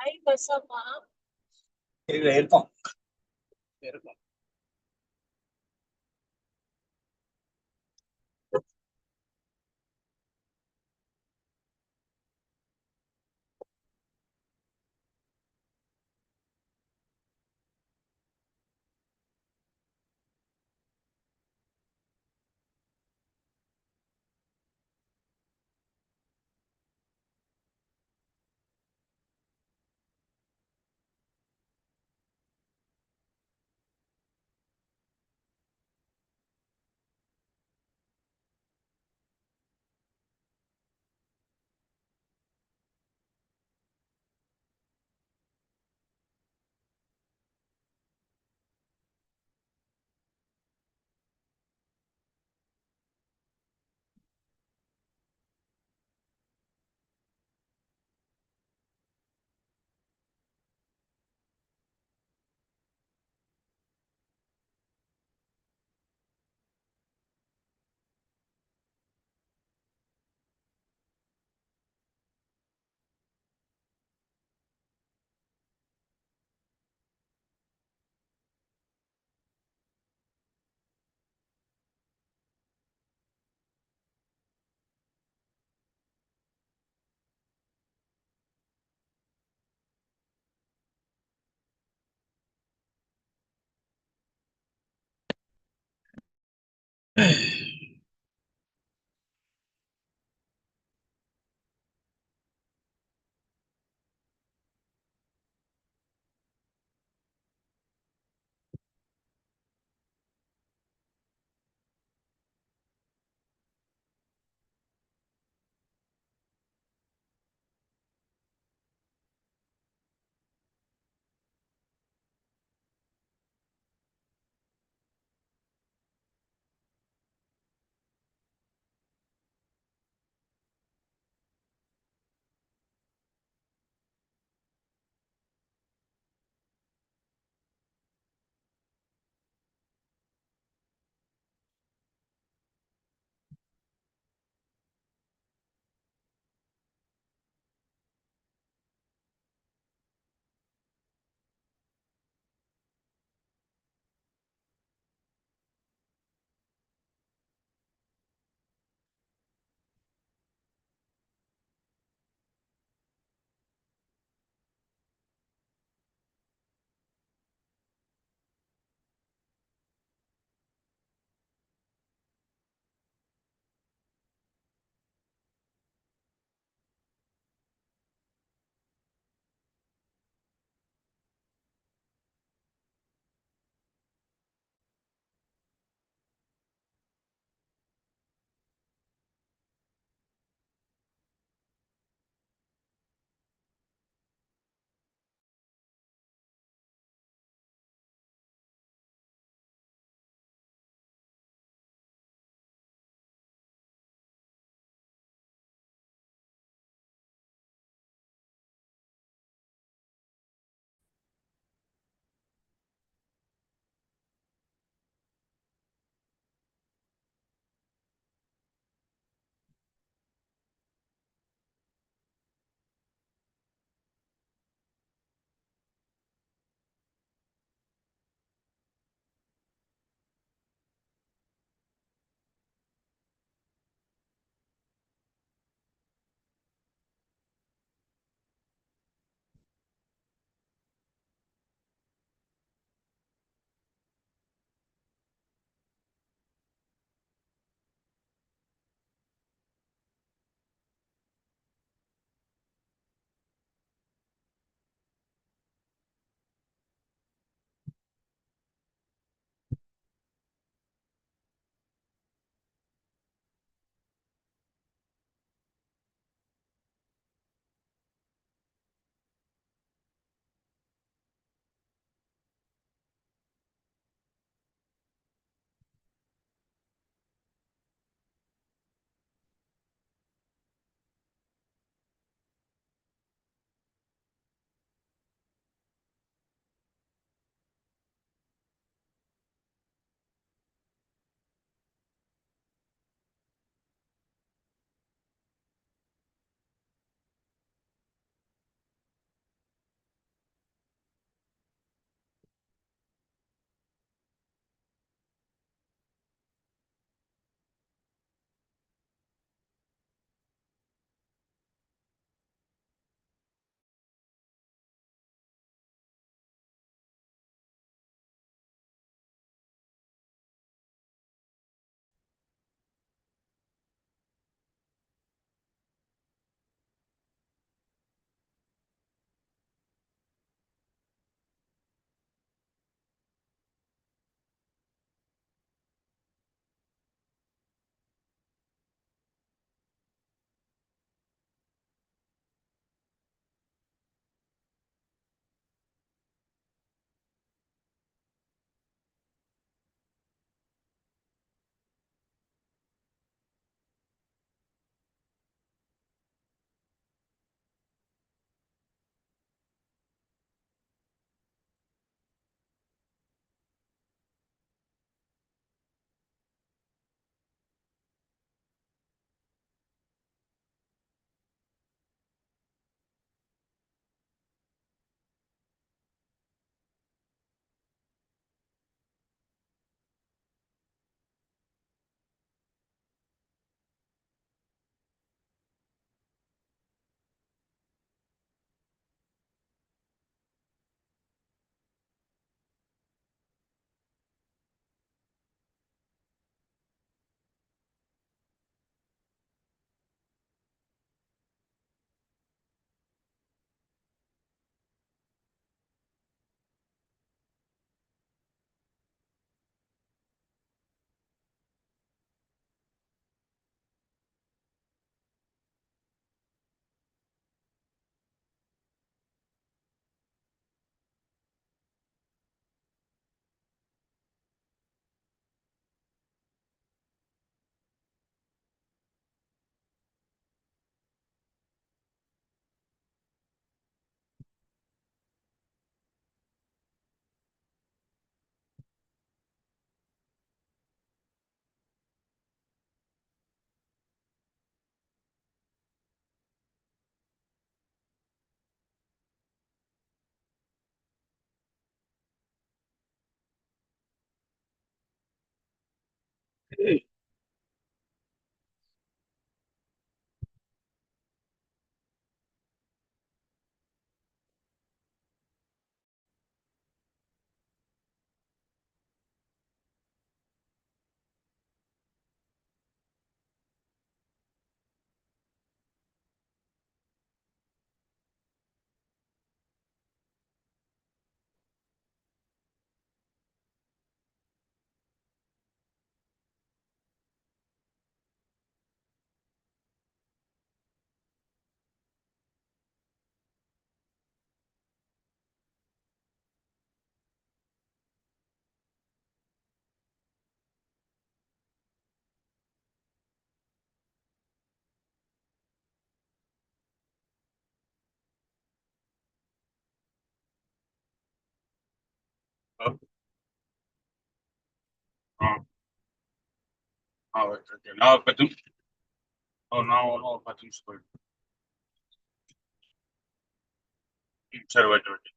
Hi பசம்மா. இருக்கும் இருக்கும். Okay okay. நான் ஒரு 10 நிமிஷம். நான் ஒன்றும் ஒரு 10 நிமிஷம் போயிட்டு. சரி ஓகே ஓகே.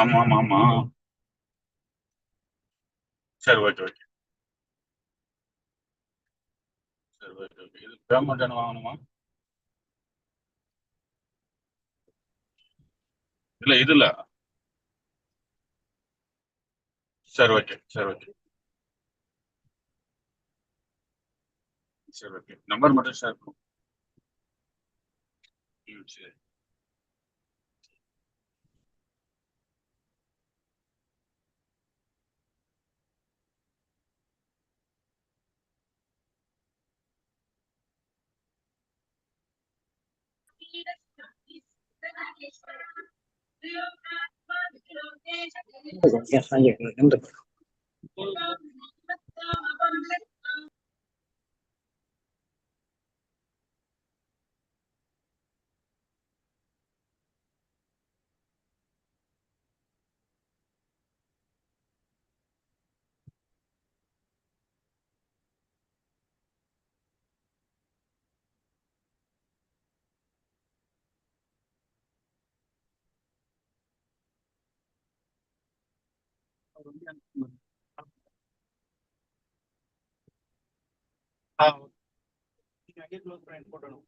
ஆமா ஆமா ஆமா. சரி ஓகே ஓகே. சரி ஓகே ஓகே. இது பேமெண்ட் என்ன வாங்கணுமா? இல்லை இது இல்லை. சரி ஓகே சரி ஓகே. சரி ஓகே. நம்பர் மட்டும் ஷேர் பண்ணும். சரி. நீங்க அங்கே க்ளோஸ் பண்ணி போட்டணும்.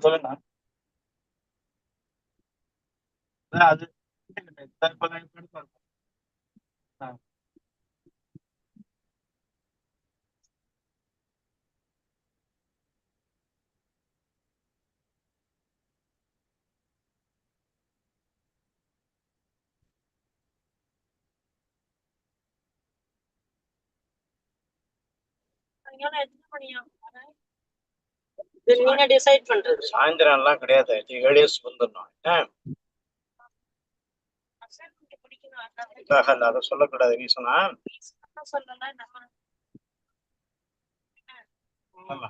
சொல்லுங்க. அது இப்போ நான் எடுத்து வரேன். ஆ. இது நீங்க டிசைட் பண்றது. சாயந்தரம்லாம் கிடையாது, ஏழியர்ஸ் வந்துடணும். அதை சொல்லக்கூடாது நீ சொன்னா. ஆமா.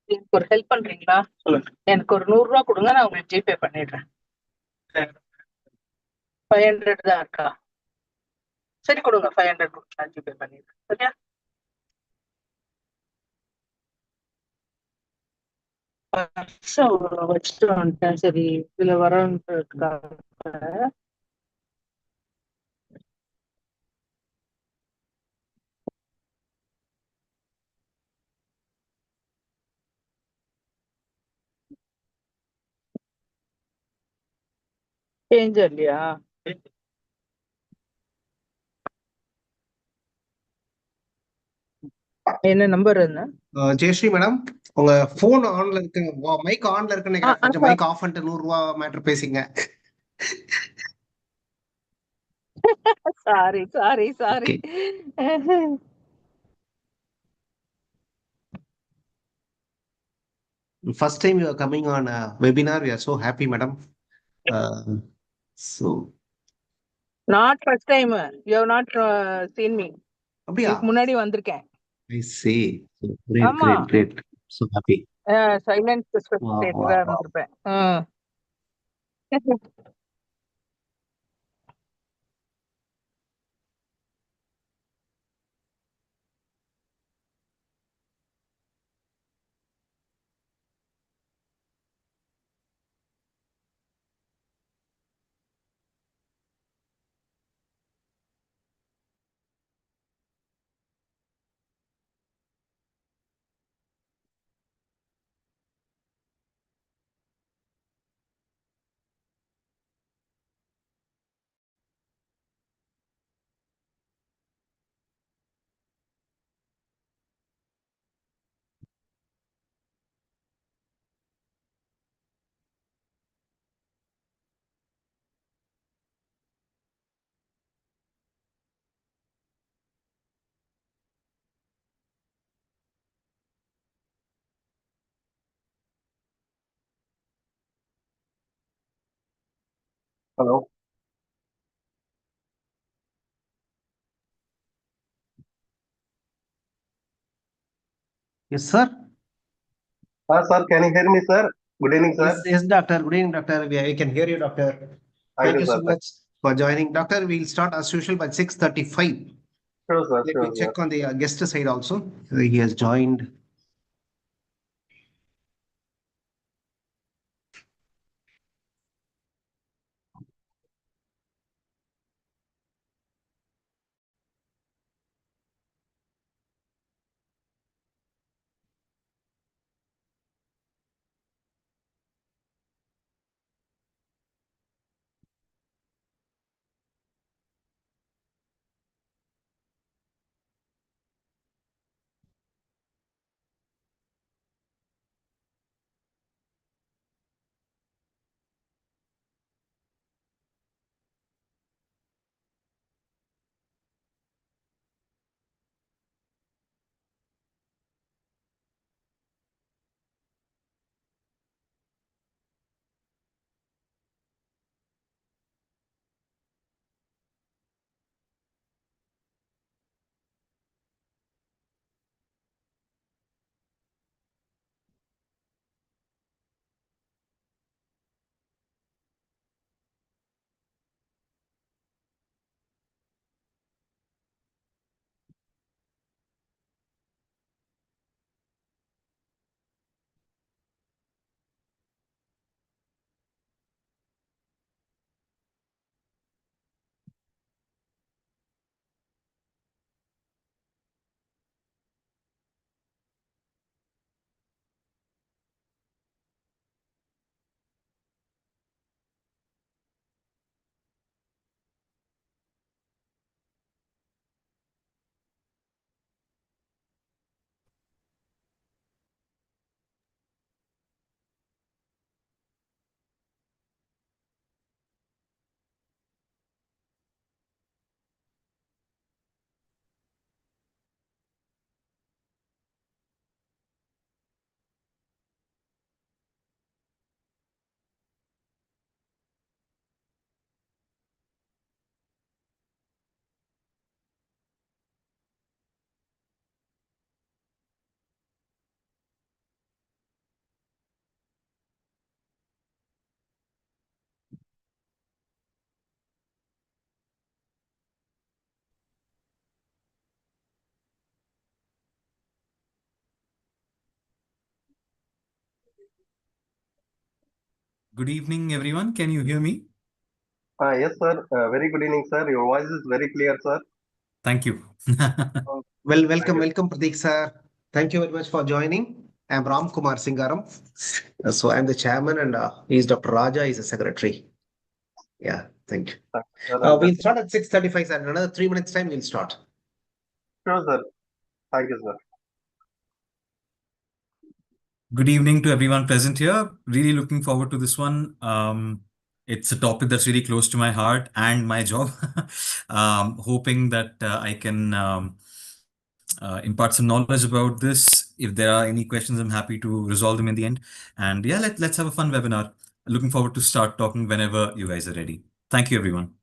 எனக்கு ஒரு ஹெல்ப் பண்றீங்களா? சொல்லுங்க. எனக்கு ஒரு 100 ரூபா கொடுங்க, நான் உங்களுக்கு ஜிபே பண்ணிடுறேன். 500 தான் இருக்கா? சரி கொடுங்க, 500 கொடுங்க, நான் ஜிபே பண்ணிடுறேன். சரியா? வச்சுட்டு வந்துட்டேன். சரி, இதுல வரன்றதுக்காக சேஞ்ச் இல்லையா? என்ன நம்பர் என்ன? ஜெயஸ்ரீ மேடம், உங்க போன் ஆன்ல இருக்கு, மைக் ஆன்ல இருக்குன்னு நினைக்கிறேன். கொஞ்சம் மைக் ஆஃப் பண்ணிட்டு 100 ரூபா மேட்டர் பேசிங்க. Sorry sorry sorry. First time you are coming on a webinar, we are so happy, madam. So not first time. You have not seen me. அப்படியா? இதுக்கு முன்னாடி வந்திருக்கேன். I see. So, great, ஆமா. great. So happy. Silent Wow, ஸ்பெக்டேட்டரா wow. இருந்திருப்பேன். Hello. Yes, sir. Sir, can you hear me, sir? Good evening, sir. Yes, doctor. Good evening, doctor. We can hear you, doctor. Thank you sir. so much for joining. Doctor, we'll start as usual by 6:35. Sure, sir. Let Sure, me sir. check on the guest side also. He has joined. Good evening, everyone. Can you hear me? Yes, sir. Very good evening, sir. Your voice is very clear, sir. Thank you. Welcome, Pradeep sir. Thank you very much for joining. I'm Ram Kumar Singaram. So I'm the chairman and he's Dr. Raja is the secretary. Yeah, thank you. Sir, We'll start at 6:35, sir. In another 3 minutes time, we'll start. sure, sir. Thank you, sir. Good evening to everyone present here. Really looking forward to this one. It's a topic that's really close to my heart and my job. Hoping that I can impart some knowledge about this. If there are any questions, I'm happy to resolve them in the end. And yeah, let's have a fun webinar. Looking forward to start talking whenever you guys are ready. Thank you, everyone.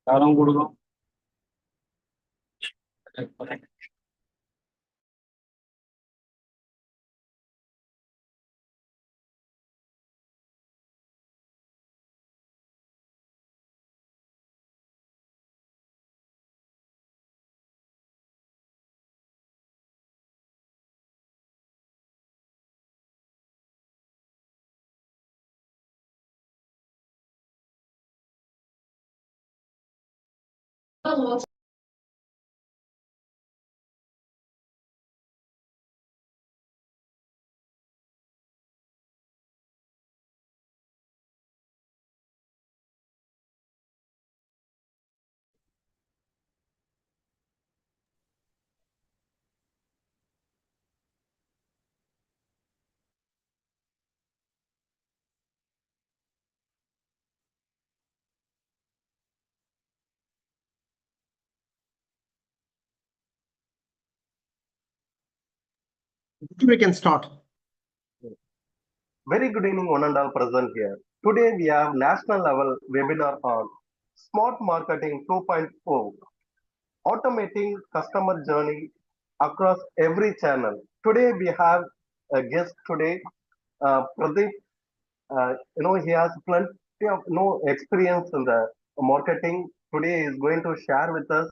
யாரும் கொடுக்கும் We can start. Very good evening, one and all present here. Today we have national level webinar on Smart Marketing 2.0, automating customer journey across every channel. Today we have a guest today, Pradeep. He has plenty of experience in the marketing. Today he is going to share with us.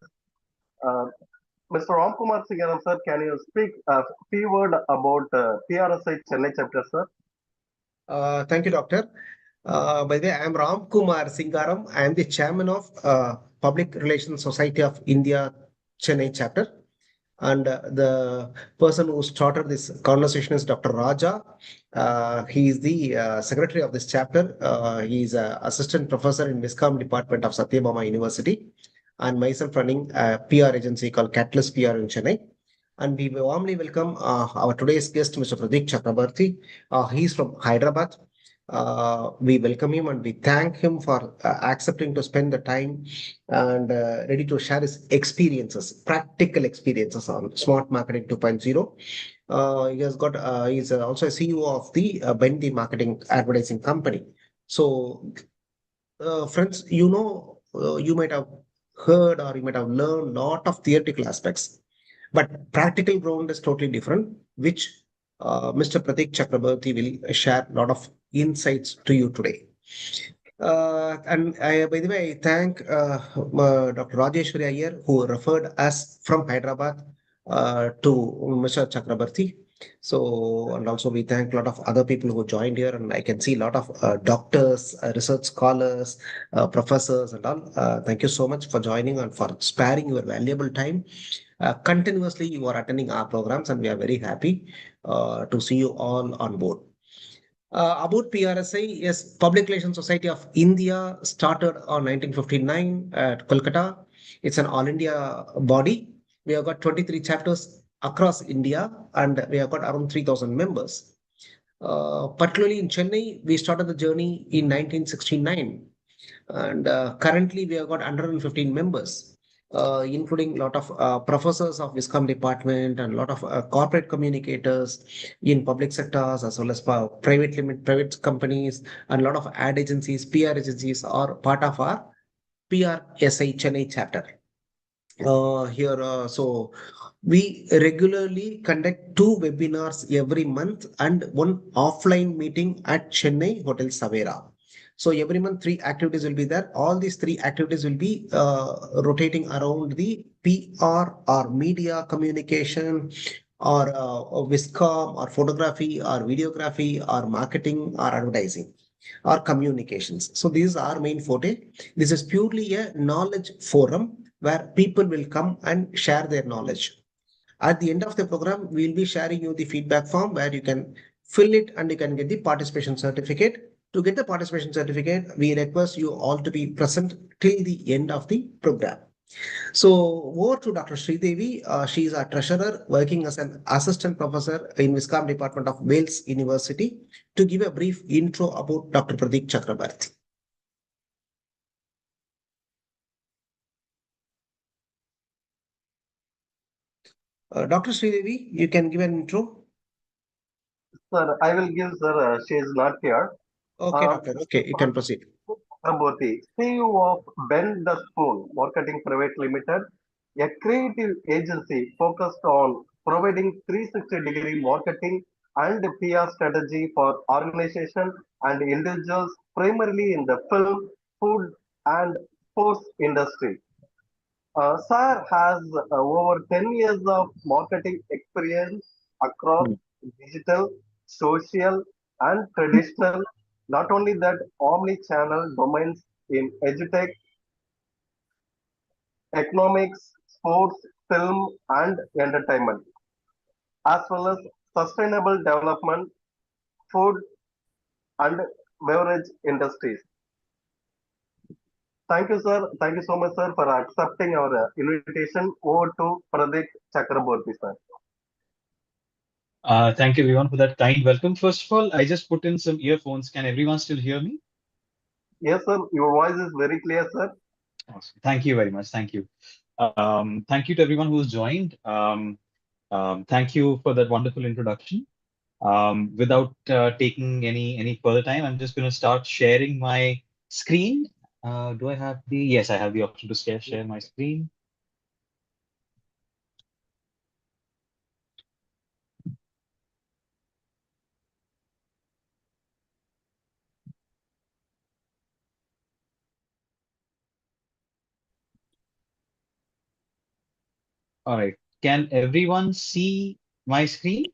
Mr. Ramkumar Singaram, sir, can you speak a few words about PRSI Chennai chapter, sir? Thank you, Doctor. By the way, I am Ram Kumar Singaram. I am the chairman of Public Relations Society of India Chennai chapter. And the person who started this conversation is Dr. Raja. He is the secretary of this chapter. He is an assistant professor in Viscom department of Satyabama University. And myself running a PR agency called Catalyst PR in Chennai. And we warmly welcome our today's guest, Mr. Pradeep Chakrabarti. He's from Hyderabad. We welcome him and we thank him for accepting to spend the time and ready to share his experiences, practical experiences on Smart Marketing 2.0. He has got, he's also a CEO of the Bendy Marketing Advertising Company. So, friends, you might have heard or you might have learned a lot of theoretical aspects, but practical ground is totally different, which Mr. Pradeep Chakrabarti will share a lot of insights to you today. And by the way, I thank Dr. Rajeshwari Iyer, who referred us from Hyderabad to Mr. Chakrabarti. So, and also we thank a lot of other people who joined here, and I can see a lot of doctors, research scholars, professors, and all. Thank you so much for joining and for sparing your valuable time. Continuously, you are attending our programs, and we are very happy to see you all on board. About PRSI, yes, Public Relations Society of India started on 1959 at Kolkata. It's an all India body. We have got 23 chapters across India, and we have got around 3,000 members. Particularly in Chennai, we started the journey in 1969, and currently we have got 115 members, including a lot of professors of Viscom department and a lot of corporate communicators in public sectors as well as private companies, and a lot of ad agencies, PR agencies are part of our PRSI Chennai chapter. So we regularly conduct 2 webinars every month and 1 offline meeting at Chennai Hotel Savera. So every month 3 activities will be there. All these 3 activities will be rotating around the PR or media communication or Viscom or photography or videography or marketing or advertising or communications. So these are our main forte. This is purely a knowledge forum where people will come and share their knowledge. At the end of the program, we'll be sharing you the feedback form where you can fill it and you can get the participation certificate. To get the participation certificate, we request you all to be present till the end of the program. So over to Dr. Sridevi. She is our treasurer working as an assistant professor in Viscom Department of Wales University to give a brief intro about Dr. Pradeep Chakrabarti. Dr. Sridevi, you can give an intro. Sir, I will give, sir. She is not here. Okay, doctor. Okay, you can proceed. Chakraborty, CEO of Bend the Spoon Marketing Private Limited, a creative agency focused on providing 360-degree marketing and PR strategy for organizations and individuals, primarily in the film, food, and sports industry. Sir has over 10 years of marketing experience across digital, social, and traditional, not only that, omni-channel domains in edutech, economics, sports, film, and entertainment, as well as sustainable development, food, and beverage industries. Thank you, sir. Thank you so much, sir, for accepting our invitation. Over to Pradeep Chakraborty, sir. Thank you everyone for that kind welcome. First of all, I just put in some earphones. Can everyone still hear me? Yes, sir. Your voice is very clear, sir. Awesome. Thank you very much. Thank you. Thank you to everyone who's joined. Thank you for that wonderful introduction. Without taking any further time, I'm just going to start sharing my screen. Do I have the? Yes, I have the option to share my screen. All right. Can everyone see my screen?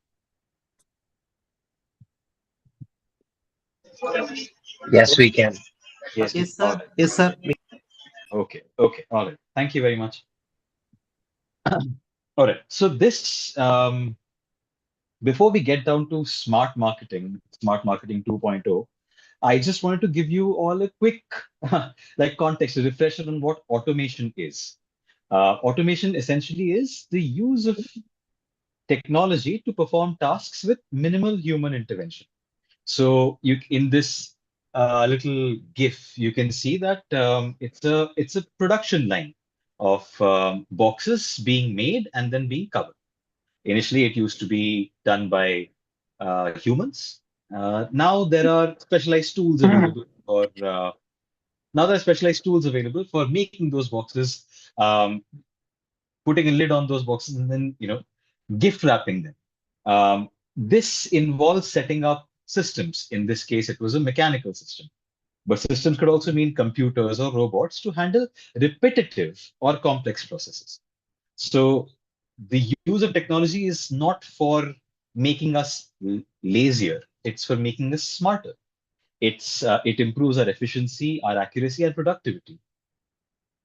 Yes, we can. Yes, Yes, all sir. right. Yes, sir. Okay. Okay. All right. Thank you very much. All right. So this, before we get down to smart marketing 2.0, I just wanted to give you all a quick like context, a refresher on what automation is. Automation essentially is the use of technology to perform tasks with minimal human intervention. So you in this little GIF, you can see that it's a production line of boxes being made and then being covered. Initially, it used to be done by humans. Now there are specialized tools available for making those boxes, putting a lid on those boxes, and then gift wrapping them. This involves setting up systems. In this case, it was a mechanical system. but systems could also mean computers or robots to handle repetitive or complex processes. So the use of technology is not for making us lazier, it's for making us smarter. It improves our efficiency, our accuracy, and productivity.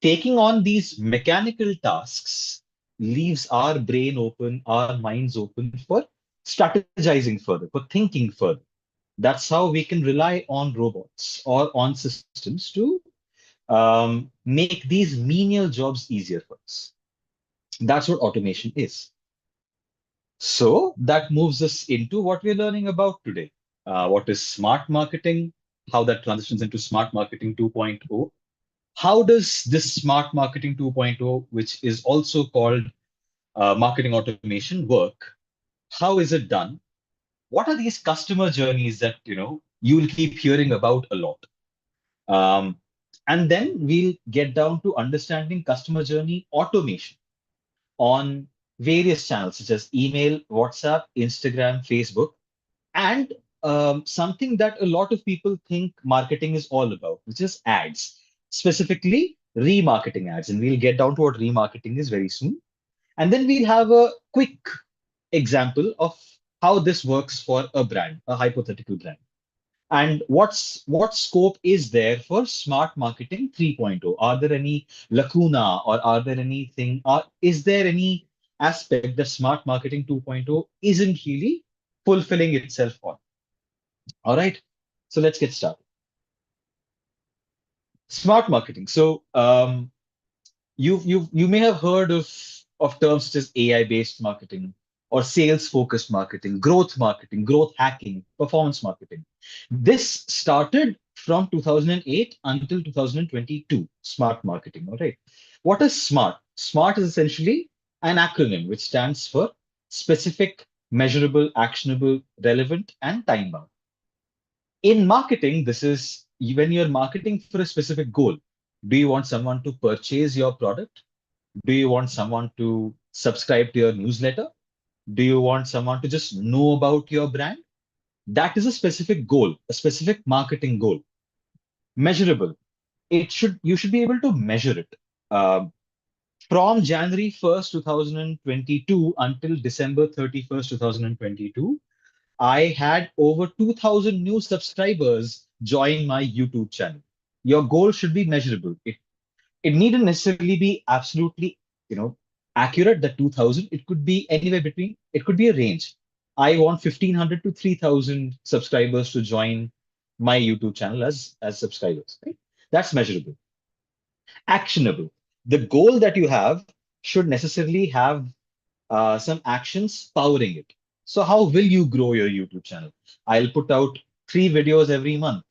Taking on these mechanical tasks leaves our brain open, our minds open for strategizing further, for thinking further. That's how we can rely on robots or on systems to make these menial jobs easier for us. That's what automation is. So that moves us into what we're learning about today. What is smart marketing? How that transitions into smart marketing 2.0. How does this smart marketing 2.0, which is also called marketing automation, work? How is it done? What are these customer journeys that you will keep hearing about a lot? Um, and then we'll get down to understanding customer journey automation on various channels such as email, WhatsApp, Instagram, Facebook, and something that a lot of people think marketing is all about, which is ads, specifically remarketing ads. And we'll get down to what remarketing is very soon. And then we'll have a quick example of how this works for a brand, a hypothetical brand. And what scope is there for smart marketing 3.0? Are there any lacuna or are there anything, is there any aspect that smart marketing 2.0 isn't really fulfilling itself on? All right, so let's get started. Smart marketing. So you may have heard of terms such as AI-based marketing or sales-focused marketing, growth hacking, performance marketing. This started from 2008 until 2022, smart marketing. All right. What is SMART? SMART is essentially an acronym which stands for specific, measurable, actionable, relevant, and time-bound. In marketing, this is when you're marketing for a specific goal. Do you want someone to purchase your product? Do you want someone to subscribe to your newsletter? Do you want someone to just know about your brand? That is a specific goal, a specific marketing goal. Measurable. You should be able to measure it. From January 1st, 2022 until December 31st, 2022, I had over 2,000 new subscribers join my YouTube channel. Your goal should be measurable. It needn't necessarily be absolutely, accurate, the 2,000. It could be anywhere between, it could be a range. I want 1,500 to 3,000 subscribers to join my YouTube channel as subscribers, right? That's measurable. Actionable. The goal that you have should necessarily have some actions powering it. So how will you grow your YouTube channel? I'll put out 3 videos every month.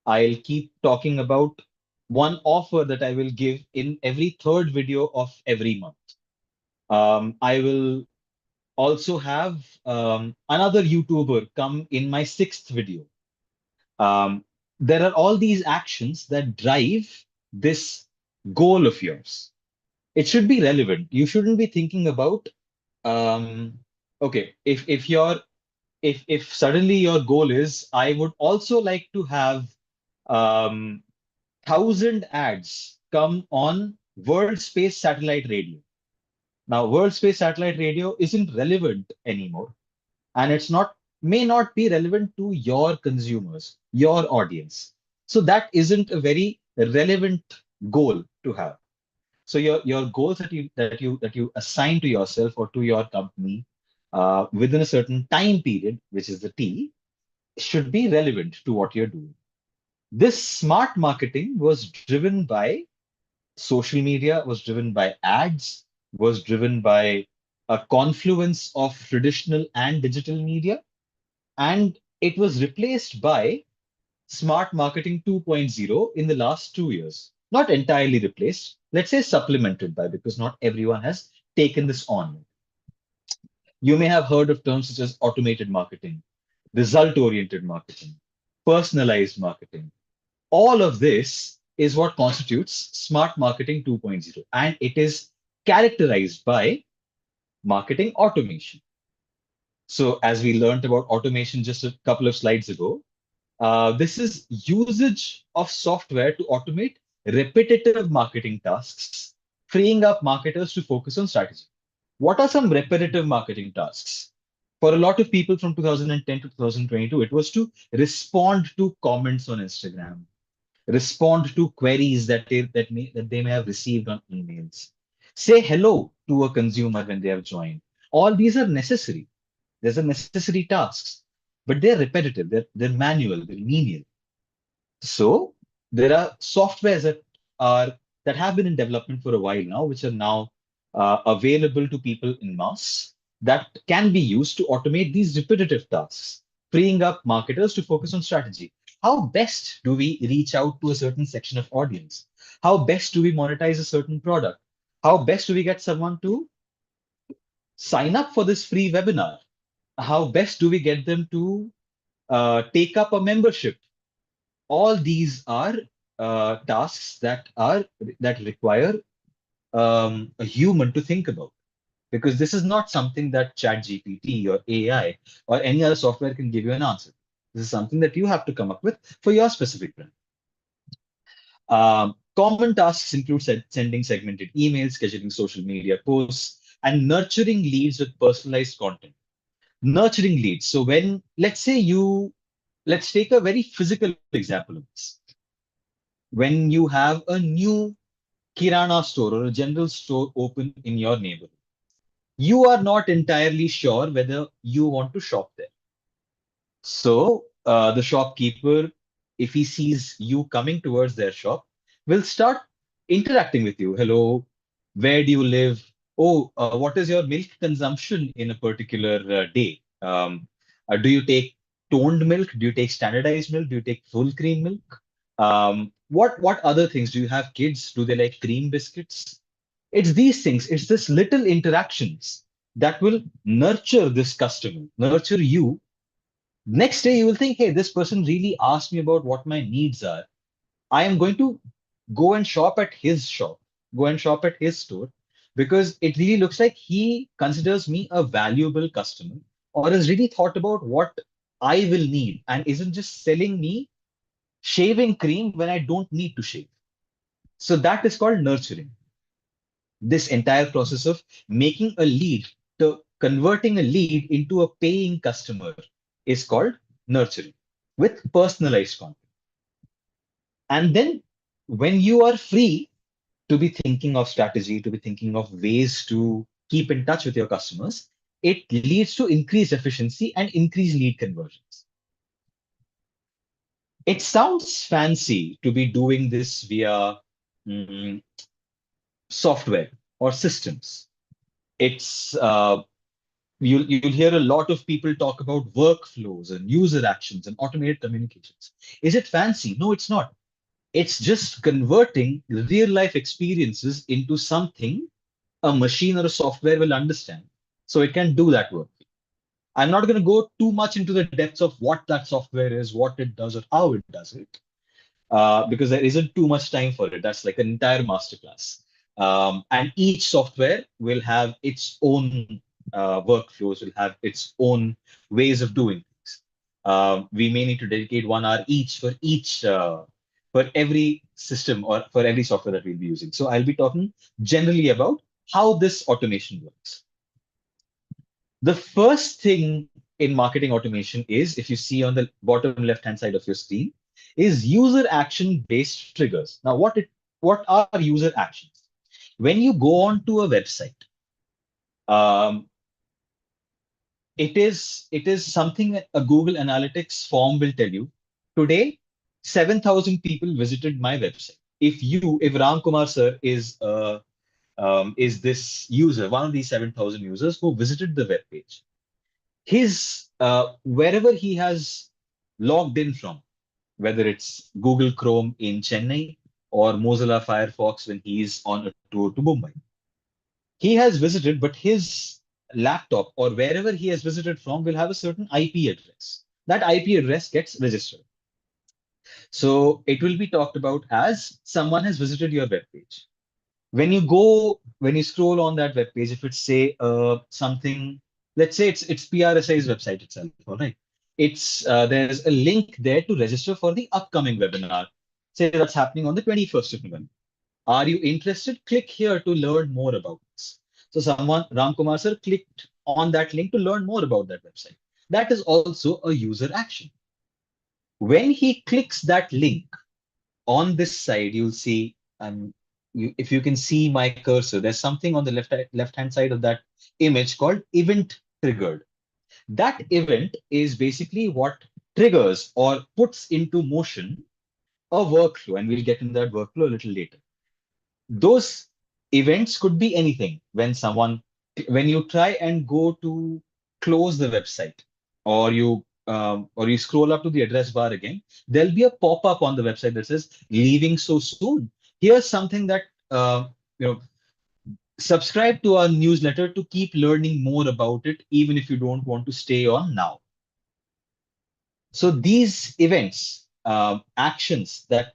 I'll keep talking about one offer that I will give in every 3rd video of every month. I will also have another YouTuber come in my 6th video. There are all these actions that drive this goal of yours. It should be relevant. You shouldn't be thinking about, okay, if suddenly your goal is, I would also like to have 1,000 ads come on World Space Satellite Radio. Now, World Space Satellite Radio isn't relevant anymore, and may not be relevant to your consumers, your audience. So that isn't a very relevant goal to have. So your goals that you assign to yourself or to your company within a certain time period, which is the T, should be relevant to what you're doing. This smart marketing was driven by social media, was driven by ads, was driven by a confluence of traditional and digital media, and it was replaced by smart marketing 2.0 in the last 2 years. Not entirely replaced, let's say supplemented by, because not everyone has taken this on. You may have heard of terms such as automated marketing, result-oriented marketing, personalized marketing. All of this is what constitutes smart marketing 2.0, and it is characterized by marketing automation. So as we learned about automation just a couple of slides ago, This is usage of software to automate repetitive marketing tasks, freeing up marketers to focus on strategy. What are some repetitive marketing tasks? For a lot of people from 2010 to 2022, it was to respond to comments on Instagram, respond to queries that they may have received on emails, say hello to a consumer when they have joined. All these are necessary. There's a necessary tasks, but they're repetitive, they're manual, they're menial. So there are softwares that have been in development for a while now, which are now available to people in mass that can be used to automate these repetitive tasks, freeing up marketers to focus on strategy. How best do we reach out to a certain section of audience? How best do we monetize a certain product? How best do we get someone to sign up for this free webinar? How best do we get them to take up a membership? All these are tasks that require a human to think about, because this is not something that ChatGPT or AI or any other software can give you an answer. This is something that you have to come up with for your specific brand. Common tasks include sending segmented emails, scheduling social media posts, and nurturing leads with personalized content. Nurturing leads. So when, let's take a very physical example of this. When you have a new Kirana store or a general store open in your neighborhood, you are not entirely sure whether you want to shop there. So the shopkeeper, if he sees you coming towards their shop, will start interacting with you. Hello, where do you live? Oh, what is your milk consumption in a particular day? Do you take toned milk? Do you take standardized milk? Do you take full cream milk? What other things? Do you have kids? Do they like cream biscuits? It's these things. It's this little interactions that will nurture this customer, nurture you. Next day, you will think, hey, this person really asked me about what my needs are. I am going to go and shop at his shop, go and shop at his store, because it really looks like he considers me a valuable customer or has really thought about what I will need and isn't just selling me shaving cream when I don't need to shave. So that is called nurturing. This entire process of making a lead to converting a lead into a paying customer is called nurturing with personalized content. And then when you are free to be thinking of strategy, to be thinking of ways to keep in touch with your customers, it leads to increased efficiency and increased lead conversions. It sounds fancy to be doing this via software or systems. It's you'll hear a lot of people talk about workflows and user actions and automated communications. Is it fancy? No, it's not. It's just converting real life experiences into something a machine or a software will understand. So it can do that work. I'm not going to go too much into the depths of what that software is, what it does, or how it does it, because there isn't too much time for it. That's like an entire masterclass. And each software will have its own workflows, will have its own ways of doing things. We may need to dedicate 1 hour each for every system or for every software that we'll be using. So I'll be talking generally about how this automation works. The first thing in marketing automation is, if you see on the bottom left-hand side of your screen, is user action-based triggers. Now, what are user actions? When you go on to a website, it is something that a Google Analytics form will tell you. Today, 7,000 people visited my website. If Ram Kumar sir is this user, one of these 7,000 users who visited the web page, his wherever he has logged in from, whether it's Google Chrome in Chennai or Mozilla Firefox when he's on a tour to Mumbai, he has visited, but his laptop or wherever he has visited from will have a certain IP address. That IP address gets registered. So it will be talked about as someone has visited your web page. When you scroll on that web page, if it's say something, let's say it's PRSI's website itself, all right? there's a link there to register for the upcoming webinar. Say that's happening on the 21st of November. Are you interested? Click here to learn more about this. So someone, Ram Kumar sir, clicked on that link to learn more about that website. That is also a user action. When he clicks that link on this side, you'll see, if you can see my cursor, there's something on the left-hand side of that image called event triggered. That event is basically what triggers or puts into motion a workflow, and we'll get into that workflow a little later. Those events could be anything. When you try and go to close the website, or you scroll up to the address bar again, there'll be a pop-up on the website that says leaving so soon. Here's something that subscribe to our newsletter to keep learning more about it, even if you don't want to stay on now. So these events, actions that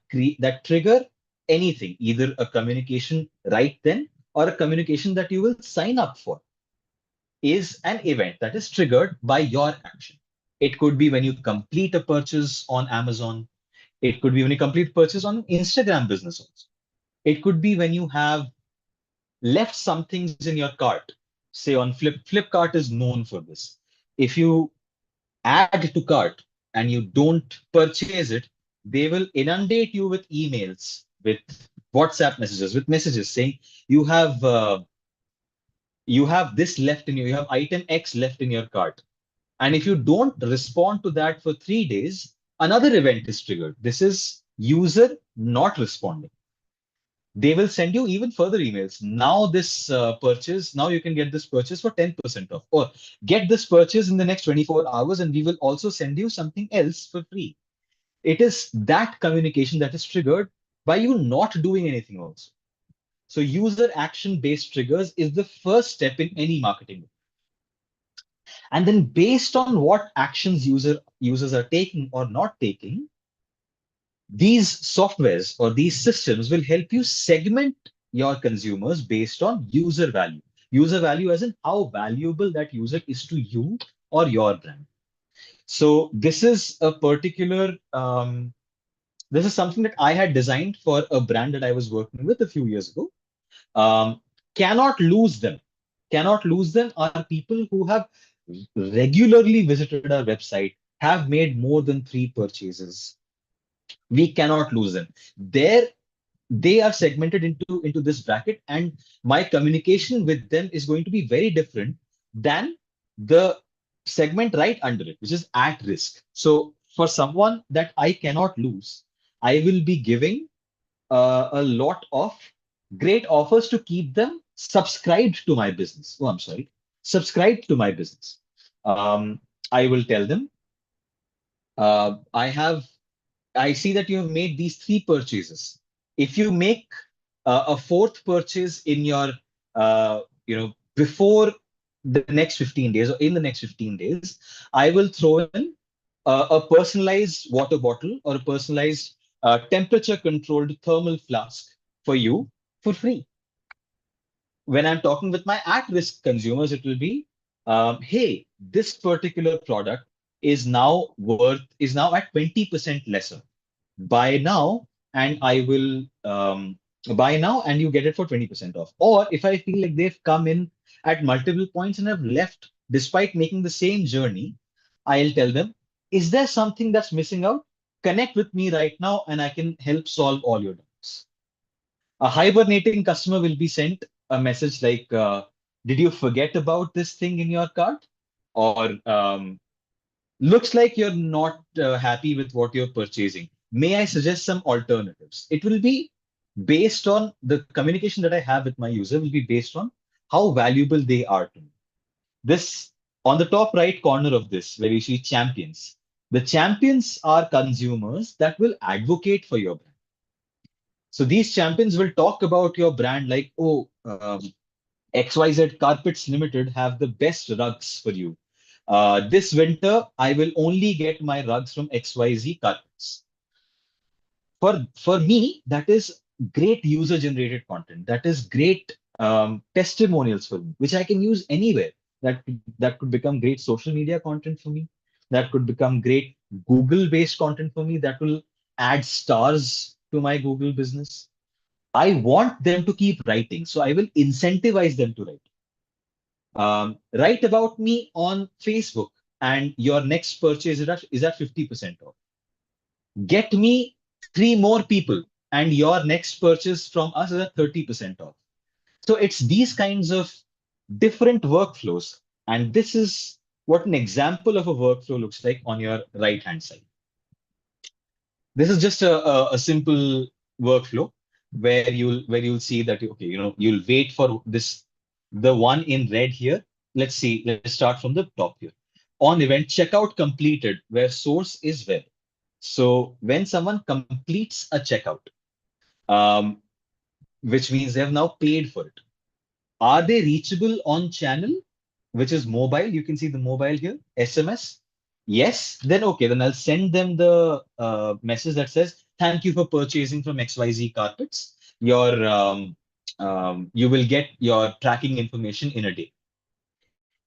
trigger anything, either a communication right then or a communication that you will sign up for, is an event that is triggered by your action. It could be when you complete a purchase on Amazon. It could be when you complete purchase on Instagram business also. It could be when you have left some things in your cart. Say on Flipkart is known for this. If you add to cart and you don't purchase it, they will inundate you with emails, with WhatsApp messages, with messages saying you have this left in you have item X left in your cart. And if you don't respond to that for 3 days, another event is triggered. This is user not responding. They will send you even further emails. Now this purchase, now you can get this purchase for 10% off, or get this purchase in the next 24 hours and we will also send you something else for free. It is that communication that is triggered by you not doing anything also. So user action based triggers is the first step in any marketing. And then based on what actions users are taking or not taking, these softwares or these systems will help you segment your consumers based on user value. User value as in how valuable that user is to you or your brand. So this is a particular, this is something that I had designed for a brand that I was working with a few years ago. Cannot lose them. Cannot lose them are people who have regularly visited our website, have made more than 3 purchases. We cannot lose them. They are segmented into this bracket, and my communication with them is going to be very different than the segment right under it, which is at risk. So for someone that I cannot lose, I will be giving a lot of great offers to keep them subscribed to my business. Oh, I'm sorry, subscribed to my business. I will tell them, I see that you have made these 3 purchases. If you make a 4th purchase in your, before the next 15 days or in the next 15 days, I will throw in a personalized water bottle or a personalized temperature controlled thermal flask for you for free. When I'm talking with my at-risk consumers, it will be, hey, this particular product is now at 20% lesser. Buy now and I will buy now and you get it for 20% off. Or if I feel like they've come in at multiple points and have left despite making the same journey, I'll tell them, is there something that's missing out? Connect with me right now and I can help solve all your doubts. A hibernating customer will be sent a message like, did you forget about this thing in your cart? Or looks like you're not happy with what you're purchasing. May I suggest some alternatives? It will be based on the communication that I have with my user, will be based on how valuable they are to me. This, on the top right corner of this, where you see champions. The champions are consumers that will advocate for your brand. So these champions will talk about your brand like, oh, XYZ Carpets Limited have the best rugs for you. This winter, I will only get my rugs from XYZ Carpets. For me, that is great user-generated content. That is great testimonials for me, which I can use anywhere. That could become great social media content for me. that could become great Google-based content for me that will add stars to my Google business. I want them to keep writing, so I will incentivize them to write. Write about me on Facebook, and your next purchase is at 50% off. Get me 3 more people, and your next purchase from us is at 30% off. So it's these kinds of different workflows. And this is what an example of a workflow looks like on your right-hand side. This is just a simple workflow where you'll see that, okay, you'll wait for this, the one in red here. Let's see, let's start from the top here. On event checkout completed, where source is where. So when someone completes a checkout, which means they have now paid for it, are they reachable on channel, which is mobile? You can see the mobile here, SMS. Yes, then okay, then I'll send them the message that says, thank you for purchasing from XYZ Carpets. You will get your tracking information in a day.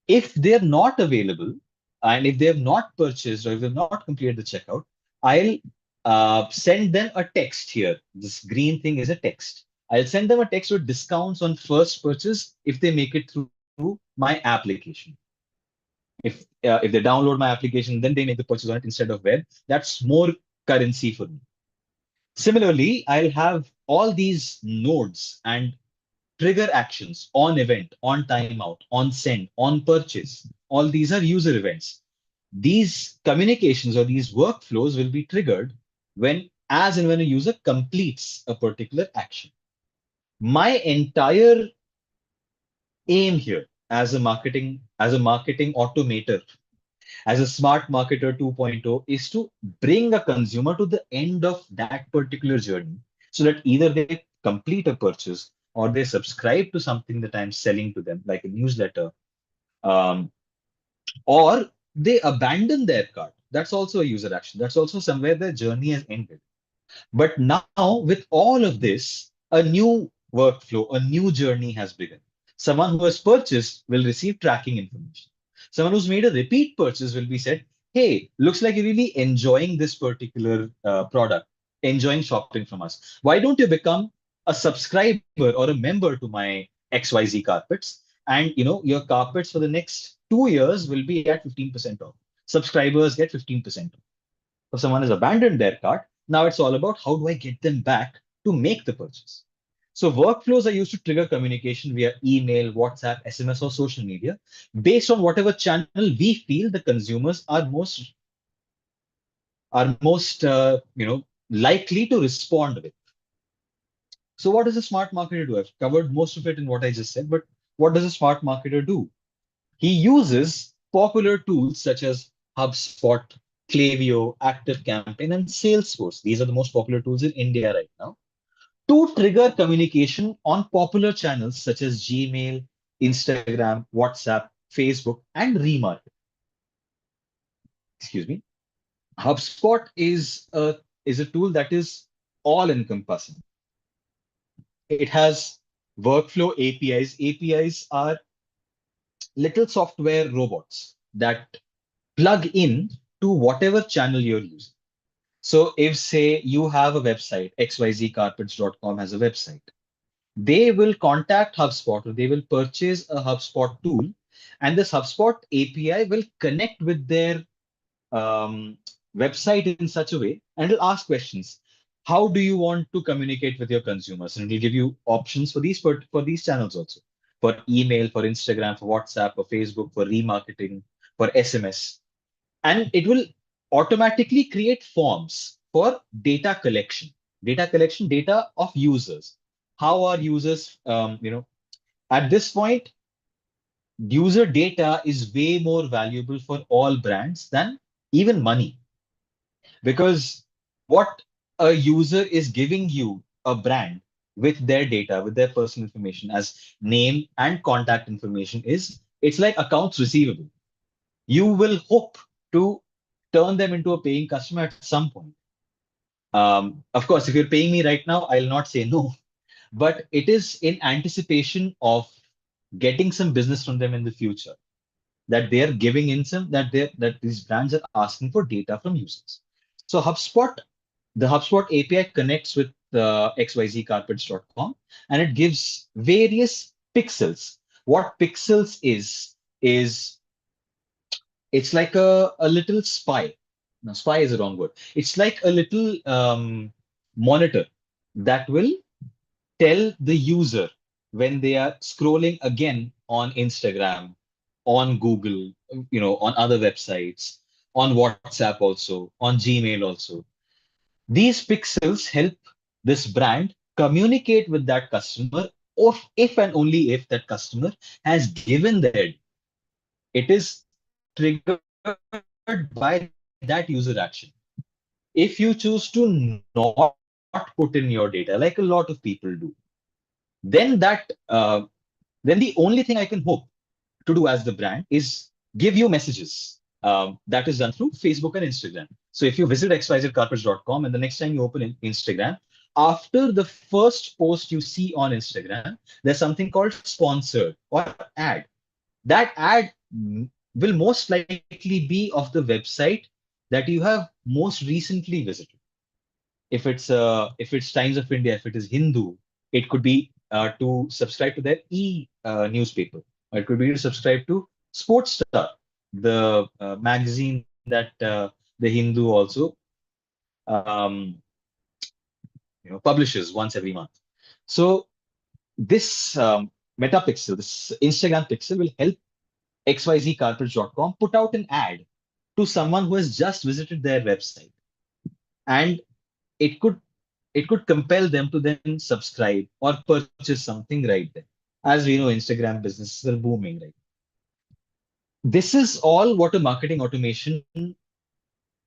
If they're not available, and if they have not purchased or if they've not completed the checkout, I'll send them a text here. This green thing is a text. I'll send them a text with discounts on first purchase if they make it through my application. If they download my application, then they make the purchase on it instead of web. That's more currency for me. Similarly, I'll have all these nodes and trigger actions on event, on timeout, on send, on purchase. All these are user events. These communications or these workflows will be triggered as and when a user completes a particular action. My entire aim here as a marketing automator, as a smart marketer 2.0, is to bring a consumer to the end of that particular journey so that either they complete a purchase or they subscribe to something that I'm selling to them, like a newsletter, or they abandon their cart. That's also a user action. That's also somewhere their journey has ended. But now, with all of this, a new workflow, a new journey has begun. Someone who has purchased will receive tracking information. Someone who's made a repeat purchase will be said, hey, looks like you're really enjoying this particular product, enjoying shopping from us. Why don't you become a subscriber or a member to my XYZ Carpets? And your carpets for the next 2 years will be at 15% off. Subscribers get 15% off. If someone has abandoned their cart, now it's all about how do I get them back to make the purchase. So workflows are used to trigger communication via email, WhatsApp, SMS, or social media based on whatever channel we feel the consumers are most likely to respond with. So what does a smart marketer do? I've covered most of it in what I just said, but what does a smart marketer do? He uses popular tools such as HubSpot, Klaviyo, ActiveCampaign, and Salesforce. These are the most popular tools in India right now to trigger communication on popular channels such as Gmail, Instagram, WhatsApp, Facebook, and remarketing. Excuse me. HubSpot is a tool that is all-encompassing. It has workflow APIs. APIs are little software robots that plug in to whatever channel you're using. So if, say, you have a website, xyzcarpets.com has a website, they will contact HubSpot or they will purchase a HubSpot tool, and this HubSpot API will connect with their website in such a way, and it'll ask questions. How do you want to communicate with your consumers? And it'll give you options for these channels also, for email, for Instagram, for WhatsApp, for Facebook, for remarketing, for SMS. And it will automatically create forms for data collection, data of users. How are users, at this point, user data is way more valuable for all brands than even money. Because what a user is giving you, a brand, with their data, with their personal information as name and contact information, it's like accounts receivable. You will hope to turn them into a paying customer at some point. Of course, if you're paying me right now, I'll not say no, but it is in anticipation of getting some business from them in the future. that they are giving in some that these brands are asking for data from users. So the HubSpot API connects with xyzcarpets.com and it gives various pixels. What pixels is it's like a little spy. No, spy is the wrong word. It's like a little monitor that will tell the user when they are scrolling again on Instagram, on Google, on other websites, on WhatsApp also, on Gmail also. These pixels help this brand communicate with that customer, or if and only if that customer has given their, it is triggered by that user action. If you choose to not put in your data, like a lot of people do, then then the only thing I can hope to do as the brand is give you messages. That is done through Facebook and Instagram. So if you visit xyzcarpets.com and the next time you open Instagram, after the first post you see on Instagram, there's something called sponsored or ad. That ad will most likely be of the website that you have most recently visited. If it's Times of India, if it is Hindu, it could be to subscribe to their newspaper. Or it could be to subscribe to Sports Star, the magazine that the Hindu also publishes once every month. So this metapixel, this Instagram pixel, will help xyzcarpets.com put out an ad to someone who has just visited their website, and it could compel them to then subscribe or purchase something right there. As we know, Instagram businesses are booming, right? This is all what a marketing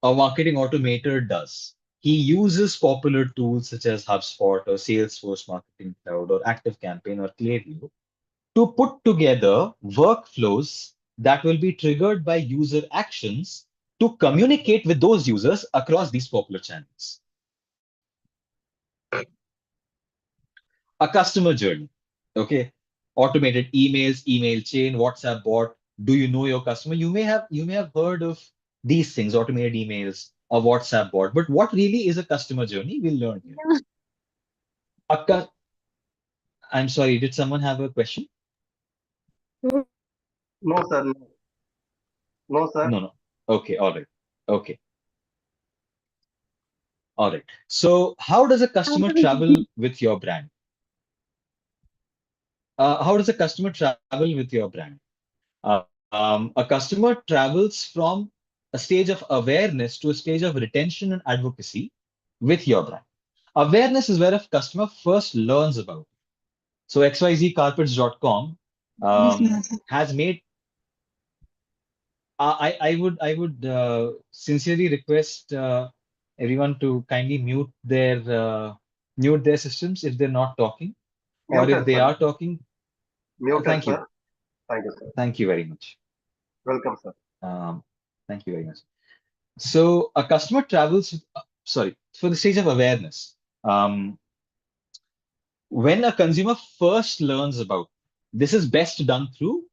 automator does. He uses popular tools such as HubSpot or Salesforce Marketing Cloud or ActiveCampaign or Klaviyo to put together workflows that will be triggered by user actions to communicate with those users across these popular channels. A customer journey, okay? Automated emails, email chain, WhatsApp bot. Do you know your customer? You may have heard of these things, automated emails, a WhatsApp bot. But what really is a customer journey? We'll learn here. I'm sorry, did someone have a question? No, sir. No, no sir. No. Okay, all right. Okay. All right. So how does a customer travel with your brand? How does a customer travel with your brand? A customer travels from a stage of awareness to a stage of retention and advocacy with your brand. Awareness is where a customer first learns about it. So xyzcarpets.com has made. I would sincerely request everyone to kindly mute their systems if they're not talking, or Muted, if they sir. are talking. Muted, Thank you. sir. Thank you, sir. Thank you very much. Welcome, sir. Thank you very much. So a customer travels, for the stage of awareness. When a consumer first learns about, this is best done through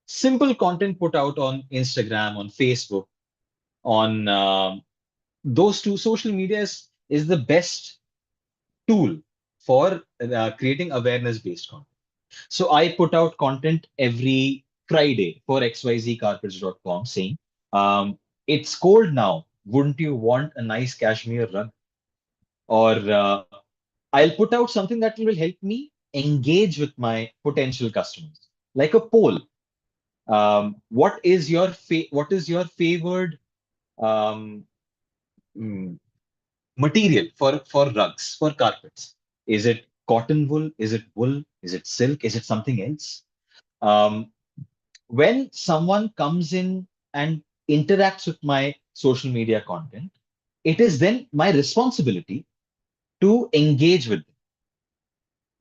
simple content put out on Instagram, on Facebook, on those two. Social media is the best tool for creating awareness-based content. So I put out content every Friday for xyzcarpets.com saying, it's cold now. Wouldn't you want a nice cashmere rug? Or I'll put out something that will help me engage with my potential customers, like a poll. What is your favored material for rugs, for carpets? Is it cotton wool? Is it wool? Is it silk? Is it something else? When someone comes in and interacts with my social media content, it is then my responsibility to engage with them,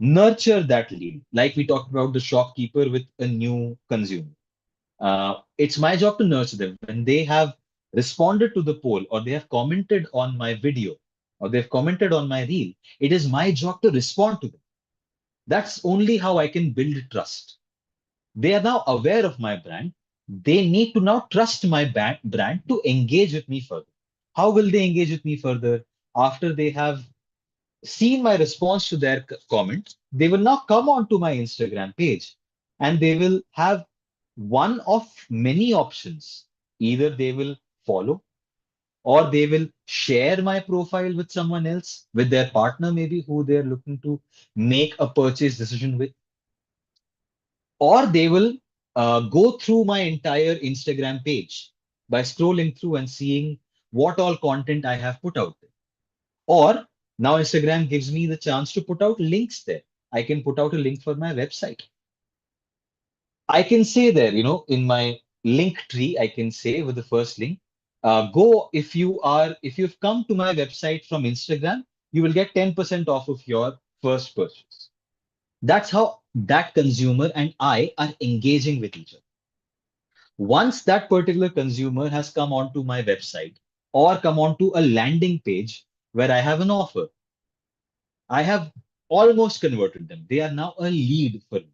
nurture that lead. Like we talked about the shopkeeper with a new consumer. It's my job to nurture them. When they have responded to the poll, or they have commented on my video, or they've commented on my reel, it is my job to respond to them. That's only how I can build trust. They are now aware of my brand. they need to now trust my brand to engage with me further. How will they engage with me further? After they have seen my response to their comment, they will now come onto my Instagram page and they will have one of many options. Either they will follow, or they will share my profile with someone else, with their partner, maybe who they're looking to make a purchase decision with, or they will go through my entire Instagram page by scrolling through and seeing what all content I have put out there. Or now Instagram gives me the chance to put out links there. I can put out a link for my website. I can say there, in my link tree, I can say with the first link, go if you've come to my website from Instagram, you will get 10% off of your first purchase. That's how that consumer and I are engaging with each other. Once that particular consumer has come onto my website or come onto a landing page where I have an offer, I have almost converted them. They are now a lead for me.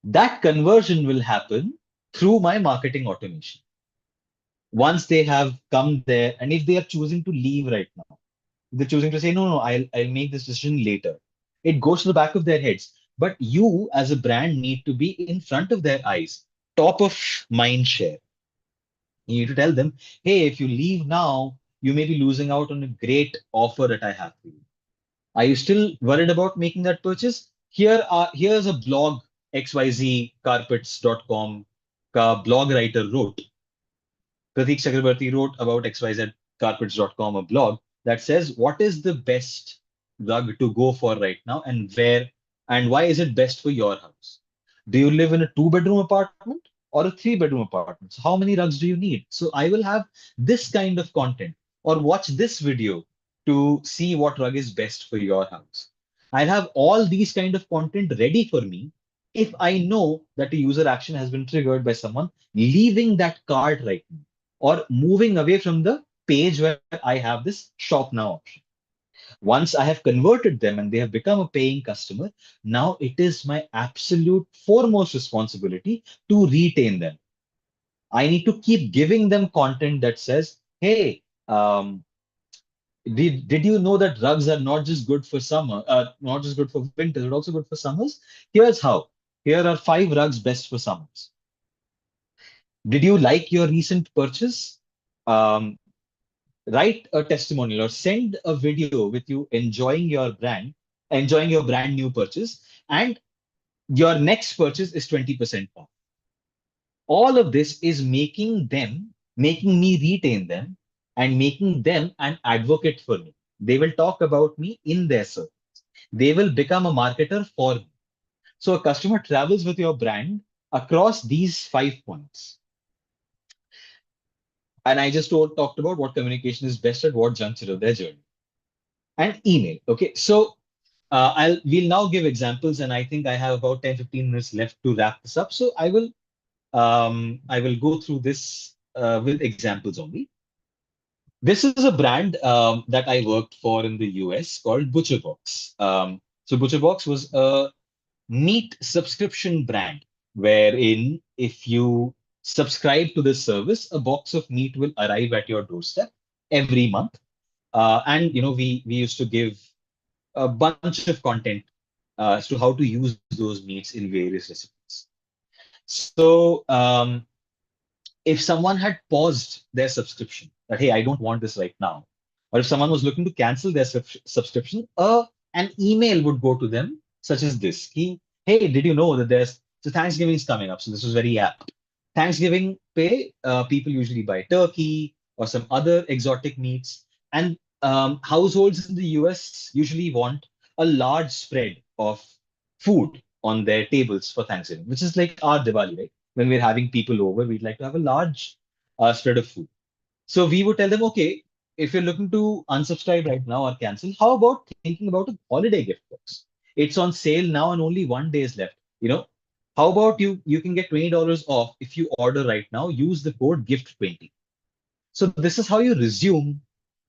That conversion will happen through my marketing automation. Once they have come there, and if they are choosing to leave right now, they're choosing to say, no, I'll make this decision later. It goes to the back of their heads. But you as a brand need to be in front of their eyes, top of mind share. You need to tell them, hey, if you leave now, you may be losing out on a great offer that I have for you. Are you still worried about making that purchase? Here's a blog, xyzcarpets.com blog writer wrote. Pratik Chakrabarti wrote about xyzcarpets.com, a blog that says what is the best rug to go for right now and where and why is it best for your house? Do you live in a 2-bedroom apartment or a 3-bedroom apartment? So how many rugs do you need? So I will have this kind of content, or watch this video to see what rug is best for your house. I'll have all these kind of content ready for me if I know that a user action has been triggered by someone leaving that cart right now or moving away from the page where I have this shop now option. Once I have converted them and they have become a paying customer, now it is my absolute foremost responsibility to retain them. I need to keep giving them content that says, hey, did you know that rugs are not just good for summer, not just good for winter, but also good for summers? Here's how. Here are 5 rugs best for summers. Did you like your recent purchase? Write a testimonial or send a video with you enjoying your brand new purchase, and your next purchase is 20% off. All of this is making me retain them and making them an advocate for me. They will talk about me in their circles. They will become a marketer for me. So a customer travels with your brand across these 5 points. And I just talked about what communication is best at what juncture of their journey. And email. Okay, so we'll now give examples, and I think I have about 10-15 minutes left to wrap this up. So I will go through this with examples only. This is a brand that I worked for in the US called ButcherBox. So ButcherBox was a meat subscription brand wherein if you subscribe to this service, a box of meat will arrive at your doorstep every month. And we used to give a bunch of content as to how to use those meats in various recipes. So if someone had paused their subscription, that hey, I don't want this right now, or if someone was looking to cancel their subscription, an email would go to them such as this: hey, did you know that Thanksgiving is coming up? So this was very apt. Thanksgiving pay, people usually buy turkey or some other exotic meats, and households in the US usually want a large spread of food on their tables for Thanksgiving, which is like our Diwali, right? When we're having people over, we'd like to have a large spread of food. So we would tell them, okay, if you're looking to unsubscribe right now or cancel, how about thinking about a holiday gift box? It's on sale now and only 1 day is left. How about you can get $20 off if you order right now, use the code GIFT20. So this is how you resume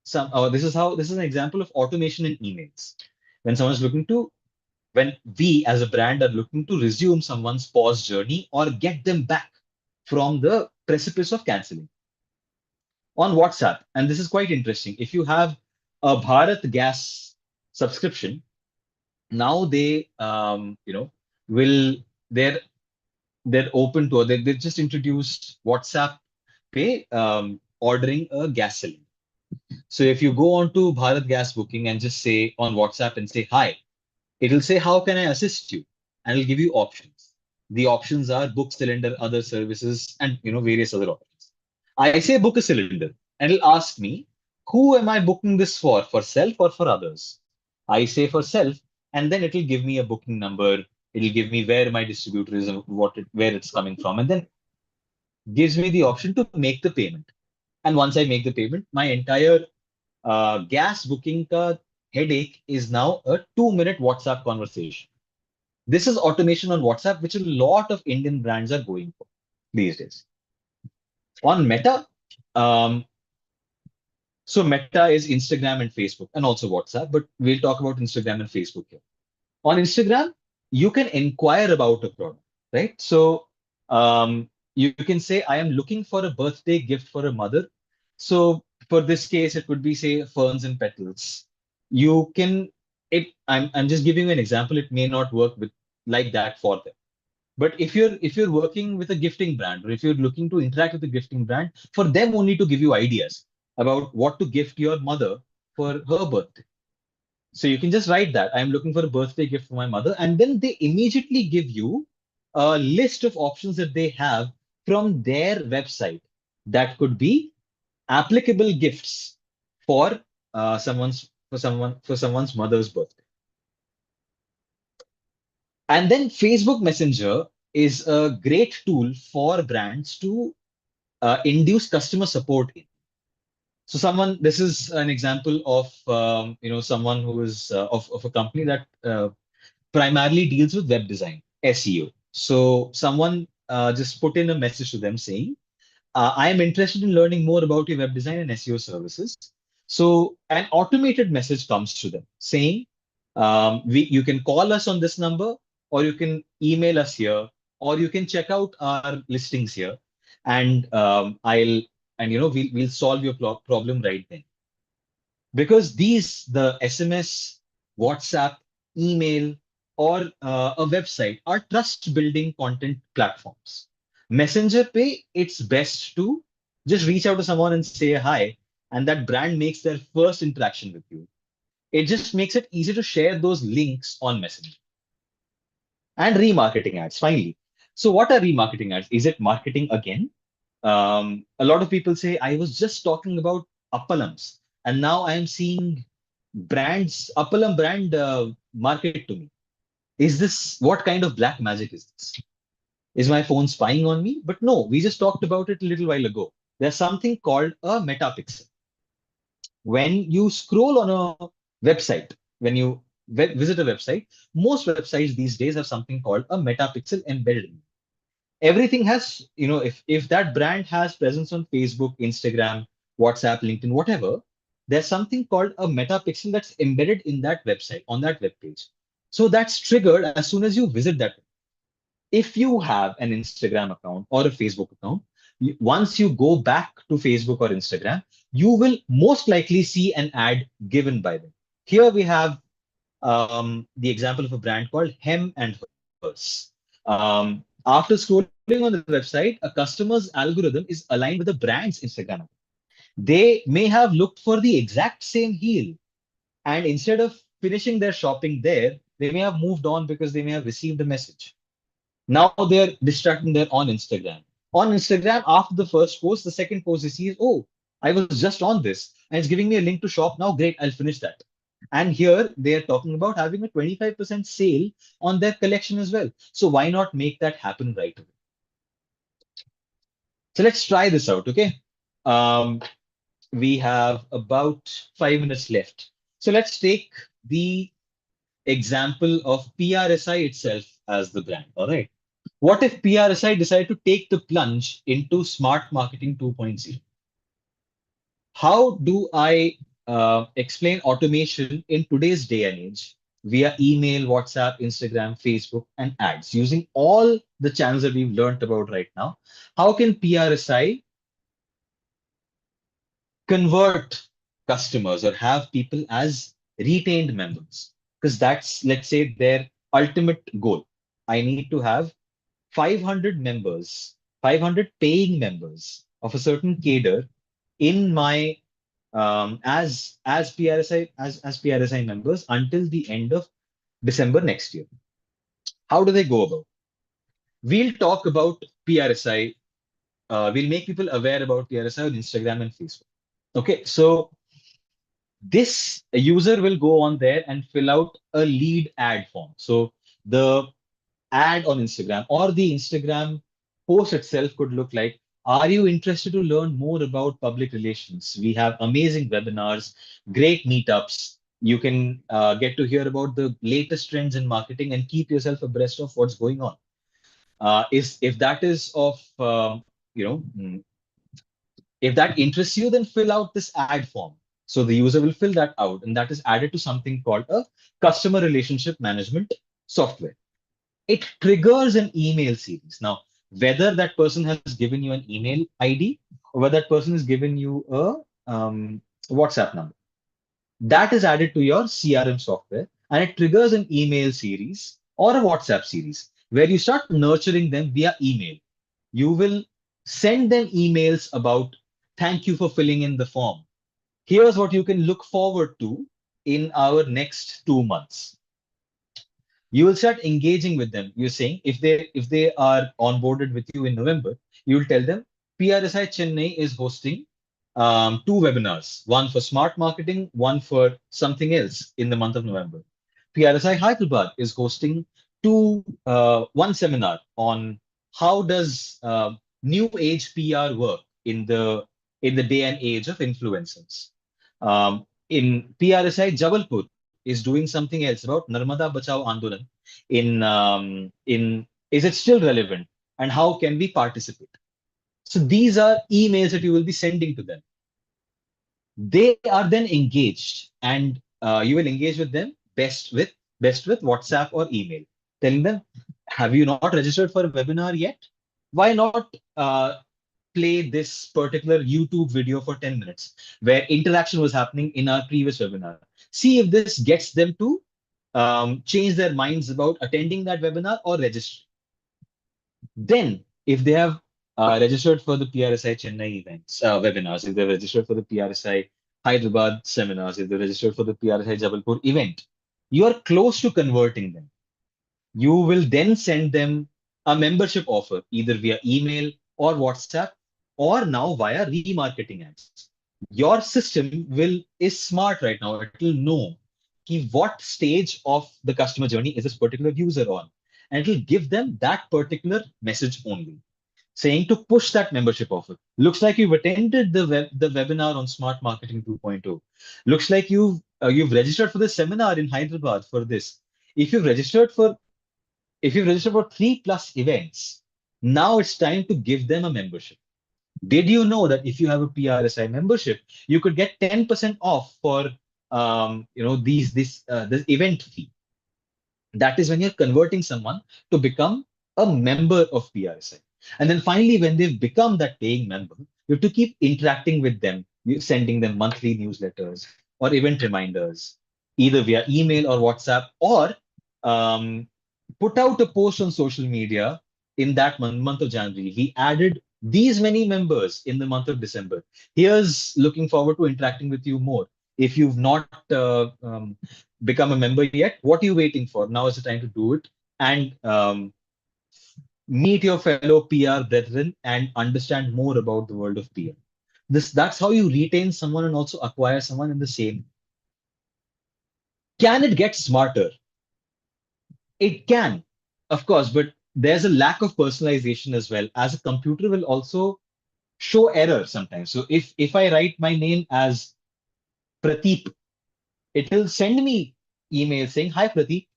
this is an example of automation in emails. When we as a brand are looking to resume someone's pause journey or get them back from the precipice of canceling. On WhatsApp, and this is quite interesting, if you have a Bharat Gas subscription, now they will they're open to, they've just introduced WhatsApp Pay ordering a gas cylinder. So if you go on to Bharat Gas Booking and just say on WhatsApp and say hi, it'll say, how can I assist you? And it'll give you options. The options are book cylinder, other services, and various other options. I say book a cylinder, and it'll ask me, who am I booking this for self or for others? I say for self, and then it'll give me a booking number. It'll give me where my distributor is and where it's coming from, and then gives me the option to make the payment. And once I make the payment, my entire gas booking ka headache is now a 2-minute WhatsApp conversation. This is automation on WhatsApp, which a lot of Indian brands are going for these days. On Meta, so Meta is Instagram and Facebook and also WhatsApp, but we'll talk about Instagram and Facebook here. On Instagram, you can inquire about a product, right? So you can say, I am looking for a birthday gift for a mother. So for this case, it would be, say, ferns and petals. You can, I'm just giving you an example. It may not work like that for them. But if you're working with a gifting brand, or if you're looking to interact with a gifting brand, for them only to give you ideas about what to gift your mother for her birthday. So you can just write that I'm looking for a birthday gift for my mother, and then they immediately give you a list of options that they have from their website that could be applicable gifts for someone's mother's birthday. And then Facebook Messenger is a great tool for brands to induce customer support in. So this is an example of someone who is of a company that primarily deals with web design, SEO. So someone just put in a message to them saying, I am interested in learning more about your web design and SEO services. So an automated message comes to them saying, you can call us on this number, or you can email us here, or you can check out our listings here, and we'll solve your problem right then. Because the SMS, WhatsApp, email, or a website are trust building content platforms. Messenger Pay, it's best to just reach out to someone and say hi, and that brand makes their first interaction with you. It just makes it easy to share those links on Messenger. And remarketing ads, finally. So what are remarketing ads? Is it marketing again? A lot of people say, I was just talking about appalams, and now I am seeing appalam brand market to me. What kind of black magic is this? Is my phone spying on me? But no, we just talked about it a little while ago. There's something called a metapixel. When you scroll on a website, when you visit a website, most websites these days have something called a metapixel embedded in. Everything has, if that brand has presence on Facebook, Instagram, WhatsApp, LinkedIn, whatever, there's something called a metapixel that's embedded in that website, on that web page. So that's triggered as soon as you visit that. If you have an Instagram account or a Facebook account, once you go back to Facebook or Instagram, you will most likely see an ad given by them. Here we have the example of a brand called Hem and Hers. After scrolling on the website, a customer's algorithm is aligned with the brand's Instagram account. They may have looked for the exact same heel, and instead of finishing their shopping there, they may have moved on because they may have received a message. Now they're distracting there on Instagram. On Instagram, after the first post, the second post they see is, oh, I was just on this, and it's giving me a link to shop. Now, great, I'll finish that. And here they are talking about having a 25% sale on their collection as well. So why not make that happen right away? So let's try this out, okay? We have about 5 minutes left. So let's take the example of PRSI itself as the brand, all right? What if PRSI decided to take the plunge into smart marketing 2.0? How do I explain automation in today's day and age via email, WhatsApp, Instagram, Facebook, and ads. Using all the channels that we've learned about right now, how can PRSI convert customers or have people as retained members? Because that's, let's say, their ultimate goal. I need to have 500 members, 500 paying members of a certain cadre in my as PRSI members until the end of December next year. How do they go about? We'll talk about PRSI. We'll make people aware about PRSI on Instagram and Facebook. Okay, so this user will go on there and fill out a lead ad form. So the ad on Instagram or the Instagram post itself could look like, are you interested to learn more about public relations? We have amazing webinars, great meetups. You can get to hear about the latest trends in marketing and keep yourself abreast of what's going on. If that is of if that interests you, then fill out this ad form. So the user will fill that out, and that is added to something called a customer relationship management software. It triggers an email series. Now, whether that person has given you an email ID or whether that person has given you a WhatsApp number, that is added to your CRM software, and it triggers an email series or a WhatsApp series where you start nurturing them via email. You will send them emails about, thank you for filling in the form. Here's what you can look forward to in our next 2 months. You will start engaging with them. You're saying if they are onboarded with you in November, you will tell them PRSI Chennai is hosting 2 webinars, one for smart marketing, one for something else in the month of November. PRSI Hyderabad is hosting one seminar on how does new age PR work in the day and age of influencers. In PRSI Jabalpur is doing something else about Narmada Bachao Andolan in is it still relevant and how can we participate? So these are emails that you will be sending to them. They are then engaged, and you will engage with them best with WhatsApp or email, telling them, have you not registered for a webinar yet? Why not play this particular YouTube video for 10 minutes where interaction was happening in our previous webinar? See if this gets them to change their minds about attending that webinar or registering. Then, if they have registered for the PRSI Chennai events, webinars, if they've registered for the PRSI Hyderabad seminars, if they're registered for the PRSI Jabalpur event, you are close to converting them. You will then send them a membership offer, either via email or WhatsApp, or now via remarketing ads. Your system is smart right now. It will know what stage of the customer journey is this particular user on, and it will give them that particular message only, saying to push that membership offer. Looks like you've attended the webinar on Smart Marketing 2.0. Looks like you've registered for the seminar in Hyderabad for this. If you've registered for 3+ events, now it's time to give them a membership. Did you know that if you have a PRSI membership, you could get 10% off for this event fee? That is when you're converting someone to become a member of PRSI. And then finally, when they've become that paying member, you have to keep interacting with them, sending them monthly newsletters or event reminders, either via email or WhatsApp, or put out a post on social media in that month of January. We added these many members in the month of December. Here's looking forward to interacting with you more. If you've not become a member yet, what are you waiting for? Now is the time to do it and meet your fellow PR brethren and understand more about the world of PR. That's how you retain someone and also acquire someone in the same. Can it get smarter? It can, of course, but there's a lack of personalization as well, as a computer will also show error sometimes. So if I write my name as Prateep, it will send me email saying, hi Prateep,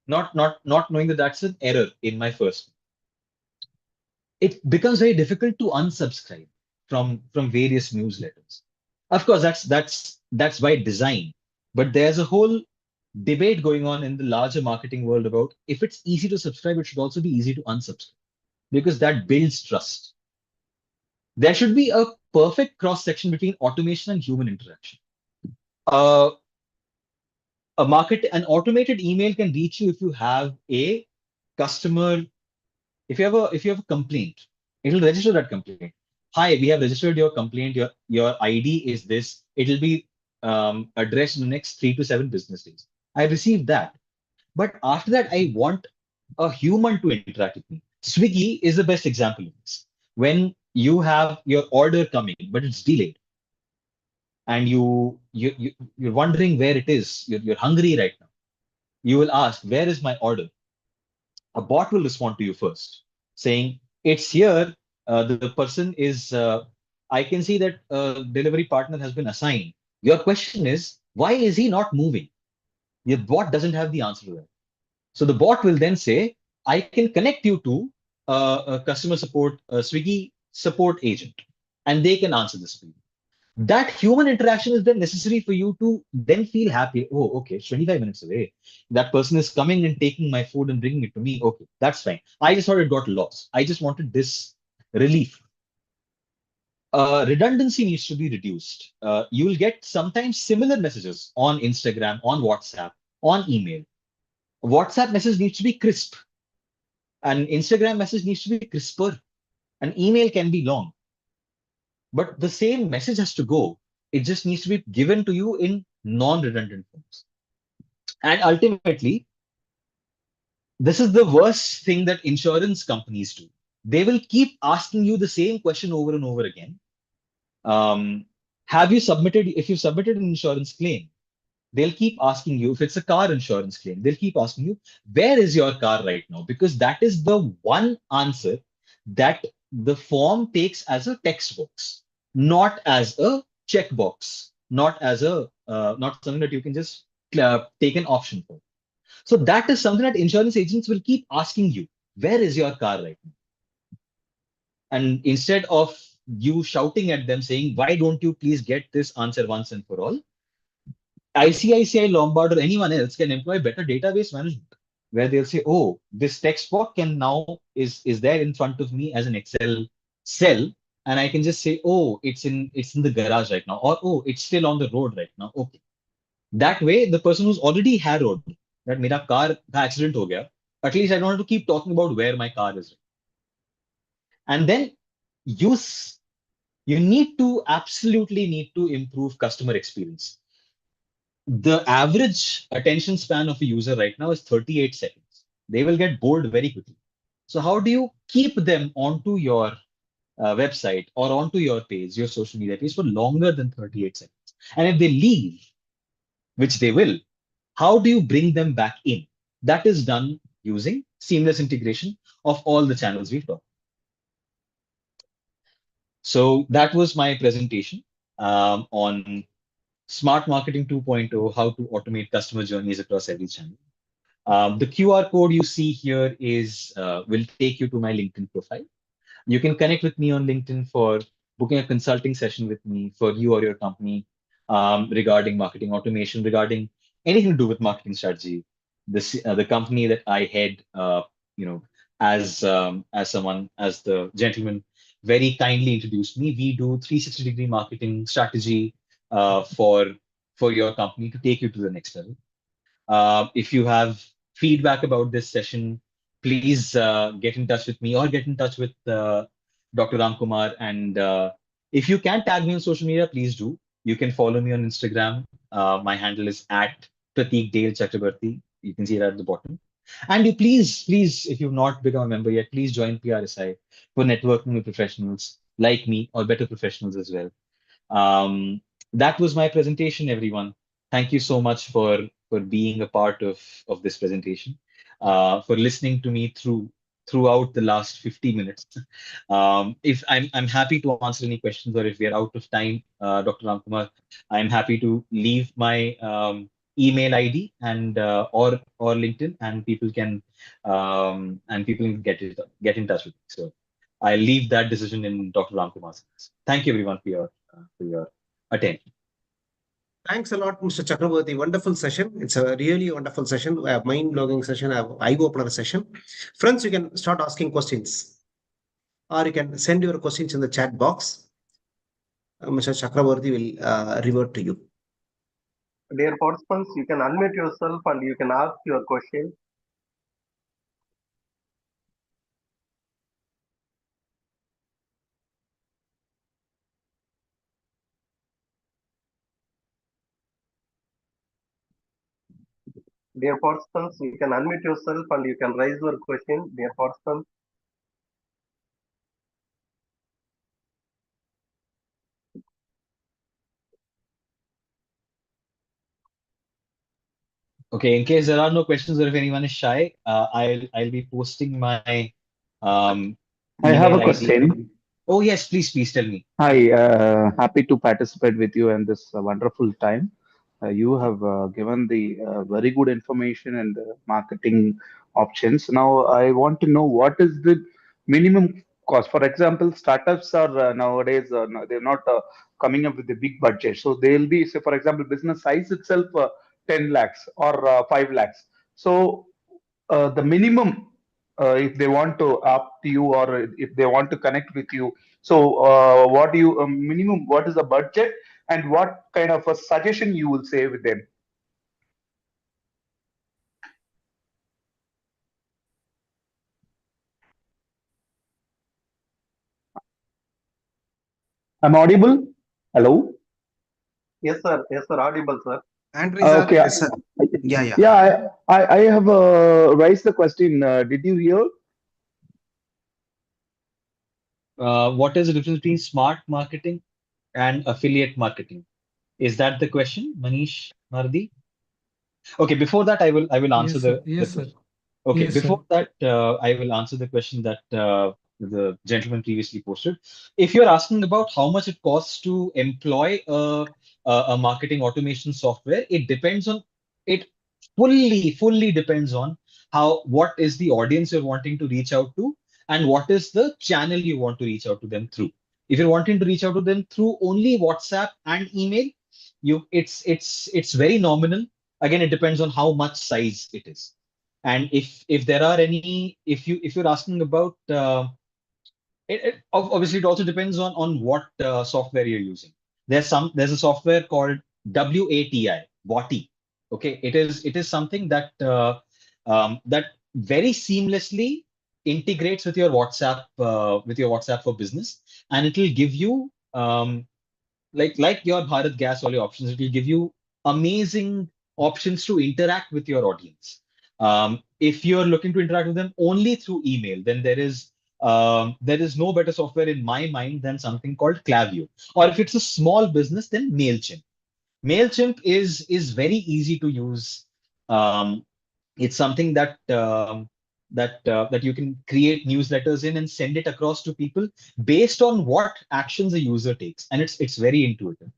not knowing that that's an error in my first name. It becomes very difficult to unsubscribe from various newsletters. Of course, that's by design, but there's a whole debate going on in the larger marketing world about if it's easy to subscribe, it should also be easy to unsubscribe because that builds trust. There should be a perfect cross section between automation and human interaction. Uh, an automated email can reach you if you have a customer, if you have a complaint, it will register that complaint. Hi, we have registered your complaint. Your ID is this. It will be addressed in the next 3 to 7 business days. I received that. But after that, I want a human to interact with me. Swiggy is the best example of this. When you have your order coming, but it's delayed, and you're wondering where it is, you're hungry right now. You will ask, where is my order? A bot will respond to you first, saying, it's here. The person is, I can see that delivery partner has been assigned. Your question is, why is he not moving? Your bot doesn't have the answer to that. So the bot will then say, I can connect you to a customer support, a Swiggy support agent, and they can answer this for you. That human interaction is then necessary for you to then feel happy. Oh, okay, it's 25 minutes away. That person is coming and taking my food and bringing it to me. Okay, that's fine. I just thought it got lost. I just wanted this relief. Redundancy needs to be reduced. You will get sometimes similar messages on Instagram, on WhatsApp, on email. WhatsApp message needs to be crisp. An Instagram message needs to be crisper. An email can be long. But the same message has to go. It just needs to be given to you in non-redundant forms. And ultimately, this is the worst thing that insurance companies do. They will keep asking you the same question over and over again. If you've submitted an insurance claim, they'll keep asking you, if it's a car insurance claim, they'll keep asking you, where is your car right now? Because that is the one answer that the form takes as a text box, not as a checkbox, not something that you can just take an option for. So that is something that insurance agents will keep asking you, where is your car right now? And instead of you shouting at them saying, why don't you please get this answer once and for all? ICICI Lombard or anyone else can employ better database management, where they'll say, oh, this text box can now is there in front of me as an Excel cell, and I can just say, oh, it's in the garage right now, or oh, it's still on the road right now. Okay. That way, the person who's already harrowed that mera car ka accident ho gaya, at least I don't have to keep talking about where my car is. And then you absolutely need to improve customer experience. The average attention span of a user right now is 38 seconds. They will get bored very quickly. So how do you keep them onto your website or onto your page, your social media page for longer than 38 seconds? And if they leave, which they will, how do you bring them back in? That is done using seamless integration of all the channels we've talked. So that was my presentation on Smart Marketing 2.0, how to automate customer journeys across every channel. The QR code you see here will take you to my LinkedIn profile. You can connect with me on LinkedIn for booking a consulting session with me for you or your company regarding marketing automation, regarding anything to do with marketing strategy. The company that I head, as the gentleman very kindly introduced me, we do 360-degree marketing strategy for your company to take you to the next level. If you have feedback about this session, please get in touch with me or get in touch with Dr. Ramkumar. And if you can tag me on social media, please do. You can follow me on Instagram. My handle is @Pratik Dale Chakrabarti. You can see it at the bottom. And you please, if you've not become a member yet, please join PRSI for networking with professionals like me or better professionals as well. That was my presentation, everyone. Thank you so much for being a part of this presentation, for listening to me throughout the last 50 minutes. If I'm happy to answer any questions, or if we are out of time, Dr. Ramkumar, I'm happy to leave my email ID and or LinkedIn, and people can get in touch with me. So I'll leave that decision in Dr. Ramkumar's hands. Thank you, everyone, for your attention. Thanks a lot, Mr. Chakraborty. Wonderful session. It's a really wonderful session, a mind-blowing session, a eye-opener session. Friends, you can start asking questions, or you can send your questions in the chat box. Mr. Chakraborty will revert to you. Dear participants, you can unmute yourself and you can ask your question. Dear participants, you can unmute yourself and you can raise your question. Dear participants, Okay, in case there are no questions or if anyone is shy, I'll be posting my I have email a ID. question. Oh yes, please tell me. Hi, happy to participate with you in this wonderful time. You have given the very good information and marketing options. Now, I want to know what is the minimum cost. For example, startups are nowadays no, they're not coming up with a big budget, so they'll be, say, for example, business size itself 10 lakhs or 5 lakhs. So the minimum if they want to opt you or if they want to connect with you, so what do you minimum, what is the budget and what kind of a suggestion you will say with them? I'm audible? Hello? yes, sir. Yes, sir. Audible, sir. Andrew, sir, Okay. yes, sir. Yeah. Yeah, I have raised the question. Did you hear? What is the difference between smart marketing and affiliate marketing? Is that the question, Manish Mardi? Okay, before that, I will answer Yes, sir. the Yes, sir. question. Okay, Yes, sir. before that, I will answer the question that the gentleman previously posted. If you're asking about how much it costs to employ a marketing automation software, it depends on it fully depends on what is the audience you're wanting to reach out to and what is the channel you want to reach out to them through. If you're wanting to reach out to them through only WhatsApp and email, it's very nominal. Again, it depends on how much size it is. And if there are any, if you're asking about obviously it also depends on what software you're using. There's a software called WATI. Okay, it is something that that very seamlessly integrates with your WhatsApp for business, and it will give you like your Bharat Gas, all your options. It will give you amazing options to interact with your audience. If you're looking to interact with them only through email, then there is no better software in my mind than something called Klaviyo. Or if it's a small business, then Mailchimp. Mailchimp is very easy to use. It's something that you can create newsletters in and send it across to people based on what actions a user takes, and it's very intuitive.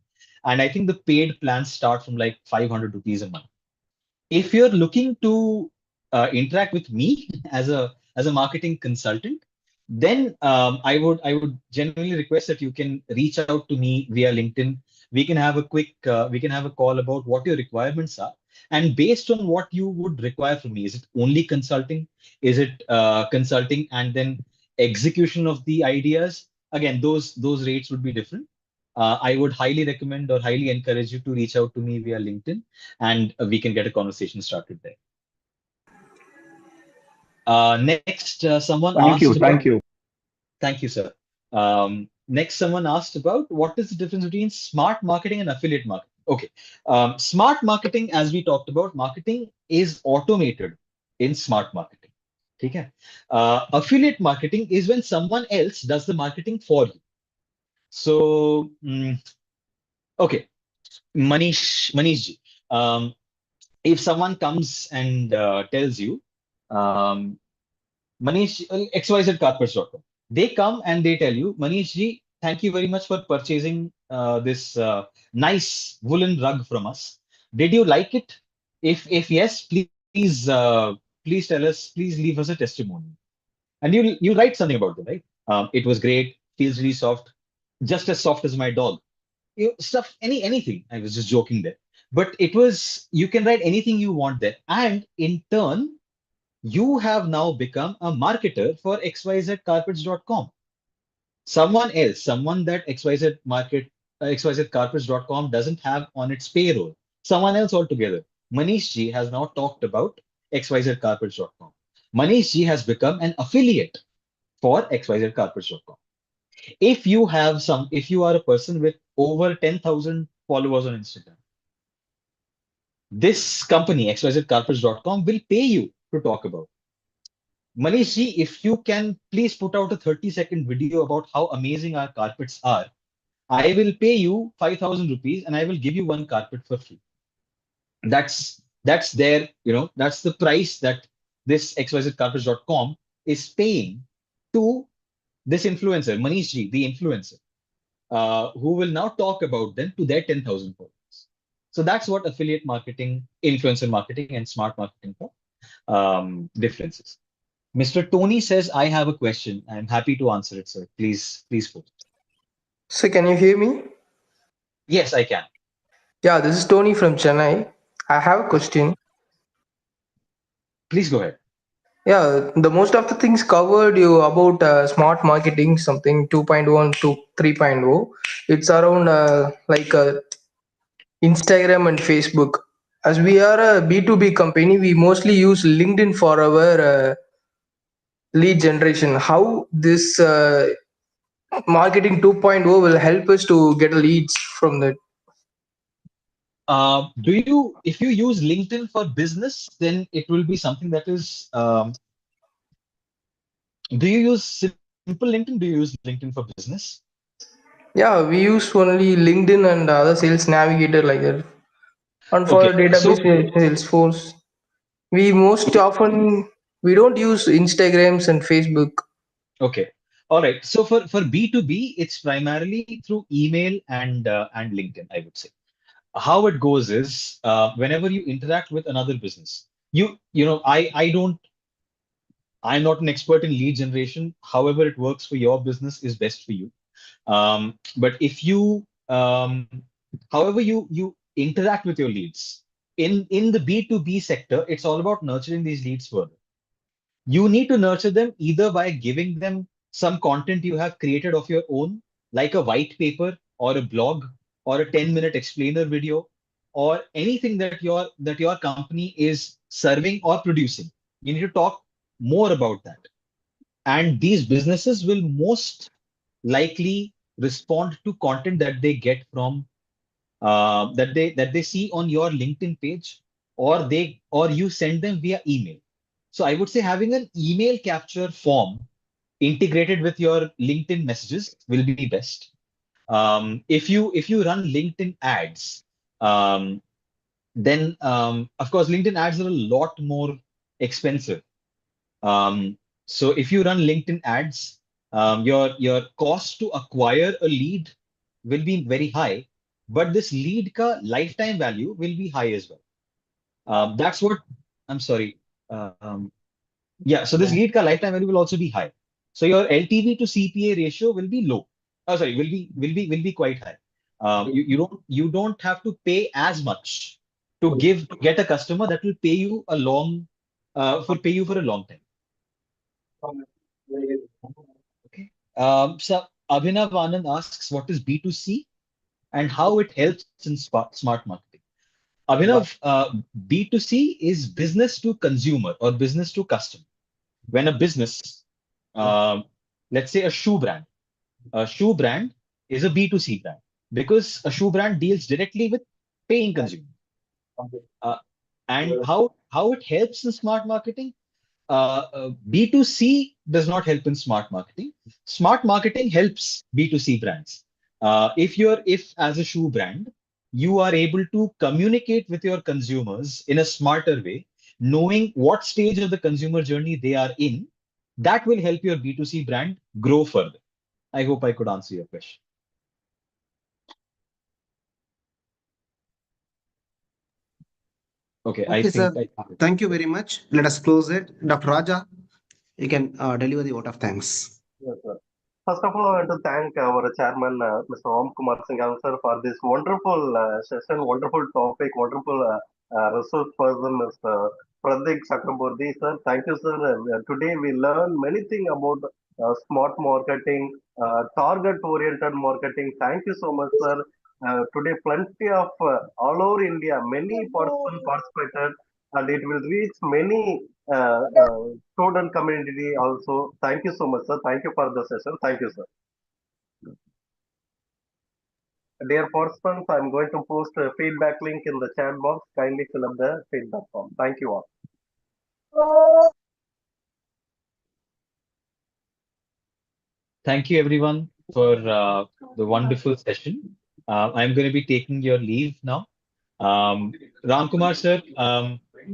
And I think the paid plans start from like 500 rupees a month. If you're looking to interact with me as a marketing consultant, then I would genuinely request that you can reach out to me via LinkedIn. We can have a call about what your requirements are, and based on what you would require from me, is it only consulting? Is it consulting and then execution of the ideas? Again, those rates would be different. I would highly recommend or highly encourage you to reach out to me via LinkedIn, and we can get a conversation started there. Next, someone Thank you. asked Thank you. Thank you, sir. Next, someone asked about what is the difference between smart marketing and affiliate marketing. Okay, smart marketing, as we talked about, marketing is automated in smart marketing. Okay, affiliate marketing is when someone else does the marketing for you. So, okay, Manish ji, if someone comes and tells you, Manish, xyzcarpets.com, they come and they tell you, Manish ji, thank you very much for purchasing this nice woolen rug from us. Did you like it? If yes, please tell us, please leave us a testimony. And you write something about it, right? It was great, feels really soft, just as soft as my dog. stuff, anything. I was just joking there. But it was, you can write anything you want there. And in turn, you have now become a marketer for xyzcarpets.com. Someone else, someone that xyzcarpets.com doesn't have on its payroll, someone else altogether. Manish Ji has now talked about xyzcarpets.com. Manish Ji has become an affiliate for xyzcarpets.com. If you are a person with over 10,000 followers on Instagram, this company, xyzcarpets.com, will pay you to talk about. Manish ji, if you can please put out a 30-second video about how amazing our carpets are, I will pay you 5,000 rupees and I will give you one carpet for free. That's their, that's the price that this xyzcarpets.com is paying to this influencer, Manish ji, the influencer, who will now talk about them to their 10,000 followers. So that's what affiliate marketing, influencer marketing, and smart marketing differences. Mr. Tony says, I have a question. I'm happy to answer it, sir. Please put. So can you hear me? Yes, I can. Yeah, this is Tony from Chennai. I have a question. Please go ahead. Yeah, the most of the things covered you about smart marketing, something 2.1 to 3.0. It's around Instagram and Facebook. As we are a B2B company, we mostly use LinkedIn for our lead generation. How this marketing 2.0 will help us to get leads from that? If you use LinkedIn for business, then it will be something that is, do you use simple LinkedIn? Do you use LinkedIn for business? Yeah, we use only LinkedIn and other sales navigator like that. And for Okay, database Salesforce, we most often we don't use Instagrams and Facebook. Okay. All right. So for B2B, it's primarily through email and LinkedIn, I would say. How it goes is whenever you interact with another business, I'm not an expert in lead generation. However, it works for your business is best for you. But if you, however you interact with your leads in the B2B sector, it's all about nurturing these leads further. You need to nurture them either by giving them some content you have created of your own, like a white paper or a blog or a 10-minute explainer video, or anything that your company is serving or producing. You need to talk more about that. And these businesses will most likely respond to content that they get from that they see on your LinkedIn page, or you send them via email. So I would say having an email capture form integrated with your LinkedIn messages will be best. If you run LinkedIn ads, then of course LinkedIn ads are a lot more expensive. So if you run LinkedIn ads, your cost to acquire a lead will be very high, but this lead ka lifetime value will be high as well. That's what I'm sorry. Yeah, so this lead ka lifetime value will also be high. So your LTV to CPA ratio will be low. Oh, sorry, will be quite high. You don't have to pay as much to get a customer that will pay you a long for a long time. Okay. So Abhinav Anand asks, what is B2C and how it helps in smart marketing? Abhinav, B2C is business to consumer or business to customer. When a business, let's say a shoe brand is a B2C brand because a shoe brand deals directly with paying consumers. And how it helps in smart marketing? B2C does not help in smart marketing. Smart marketing helps B2C brands. If as a shoe brand, you are able to communicate with your consumers in a smarter way, knowing what stage of the consumer journey they are in, that will help your B2C brand grow further. I hope I could answer your question. Okay, I think sir. Thank you very much. Let us close it. Dr. Raja, you can deliver the vote of thanks. Yes, sir. First of all, I want to thank our chairman, Mr. Om Kumar Singhal sir, for this wonderful session, wonderful topic, wonderful resource person, Mr. Pratik Chakraborty sir. Thank you, sir. Today we learned many things about smart marketing, target-oriented marketing. Thank you so much, sir. Today, plenty of all over India, many participants participated, and it will reach many student community also. Thank you so much, sir. Thank you for the session. Thank you, sir. Dear participants, I'm going to post a feedback link in the chat box. Kindly fill up the feedback form. Thank you all. Thank you, everyone, for the wonderful session. I'm going to be taking your leave now. Ram Kumar sir,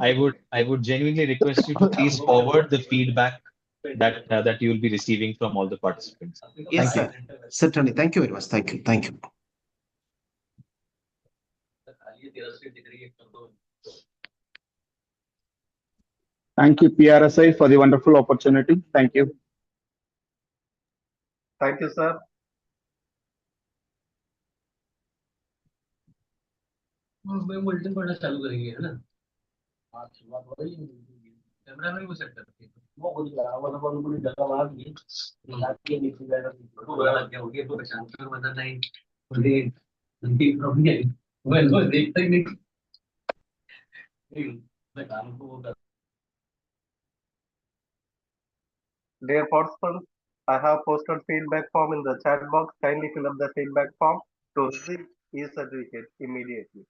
I would genuinely request you to please forward the feedback that you will be receiving from all the participants. Yes, Thank sir. Certainly. Thank you very much. Thank you. Thank you. Thank you, PRSI, for the wonderful opportunity. Thank you. Thank you, sir. Dear participants, I have posted feedback form in the chat box. Kindly fill up the feedback form to receive e-certificate immediately.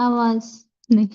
आवाज नहीं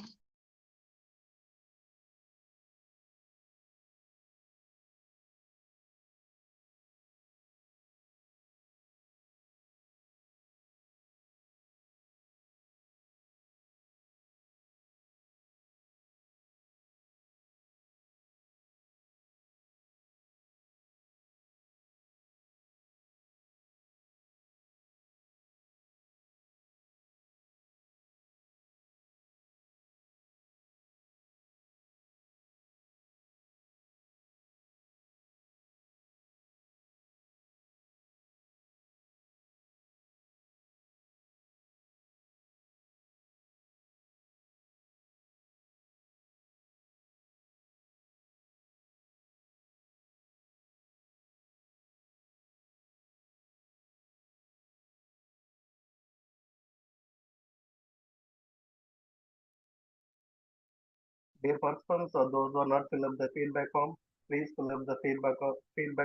Dear participants, or those who are not fill up the feedback form, please fill up the feedback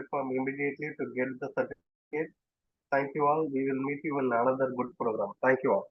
form immediately to get the certificate. Thank you all. We will meet you in another good program. Thank you all.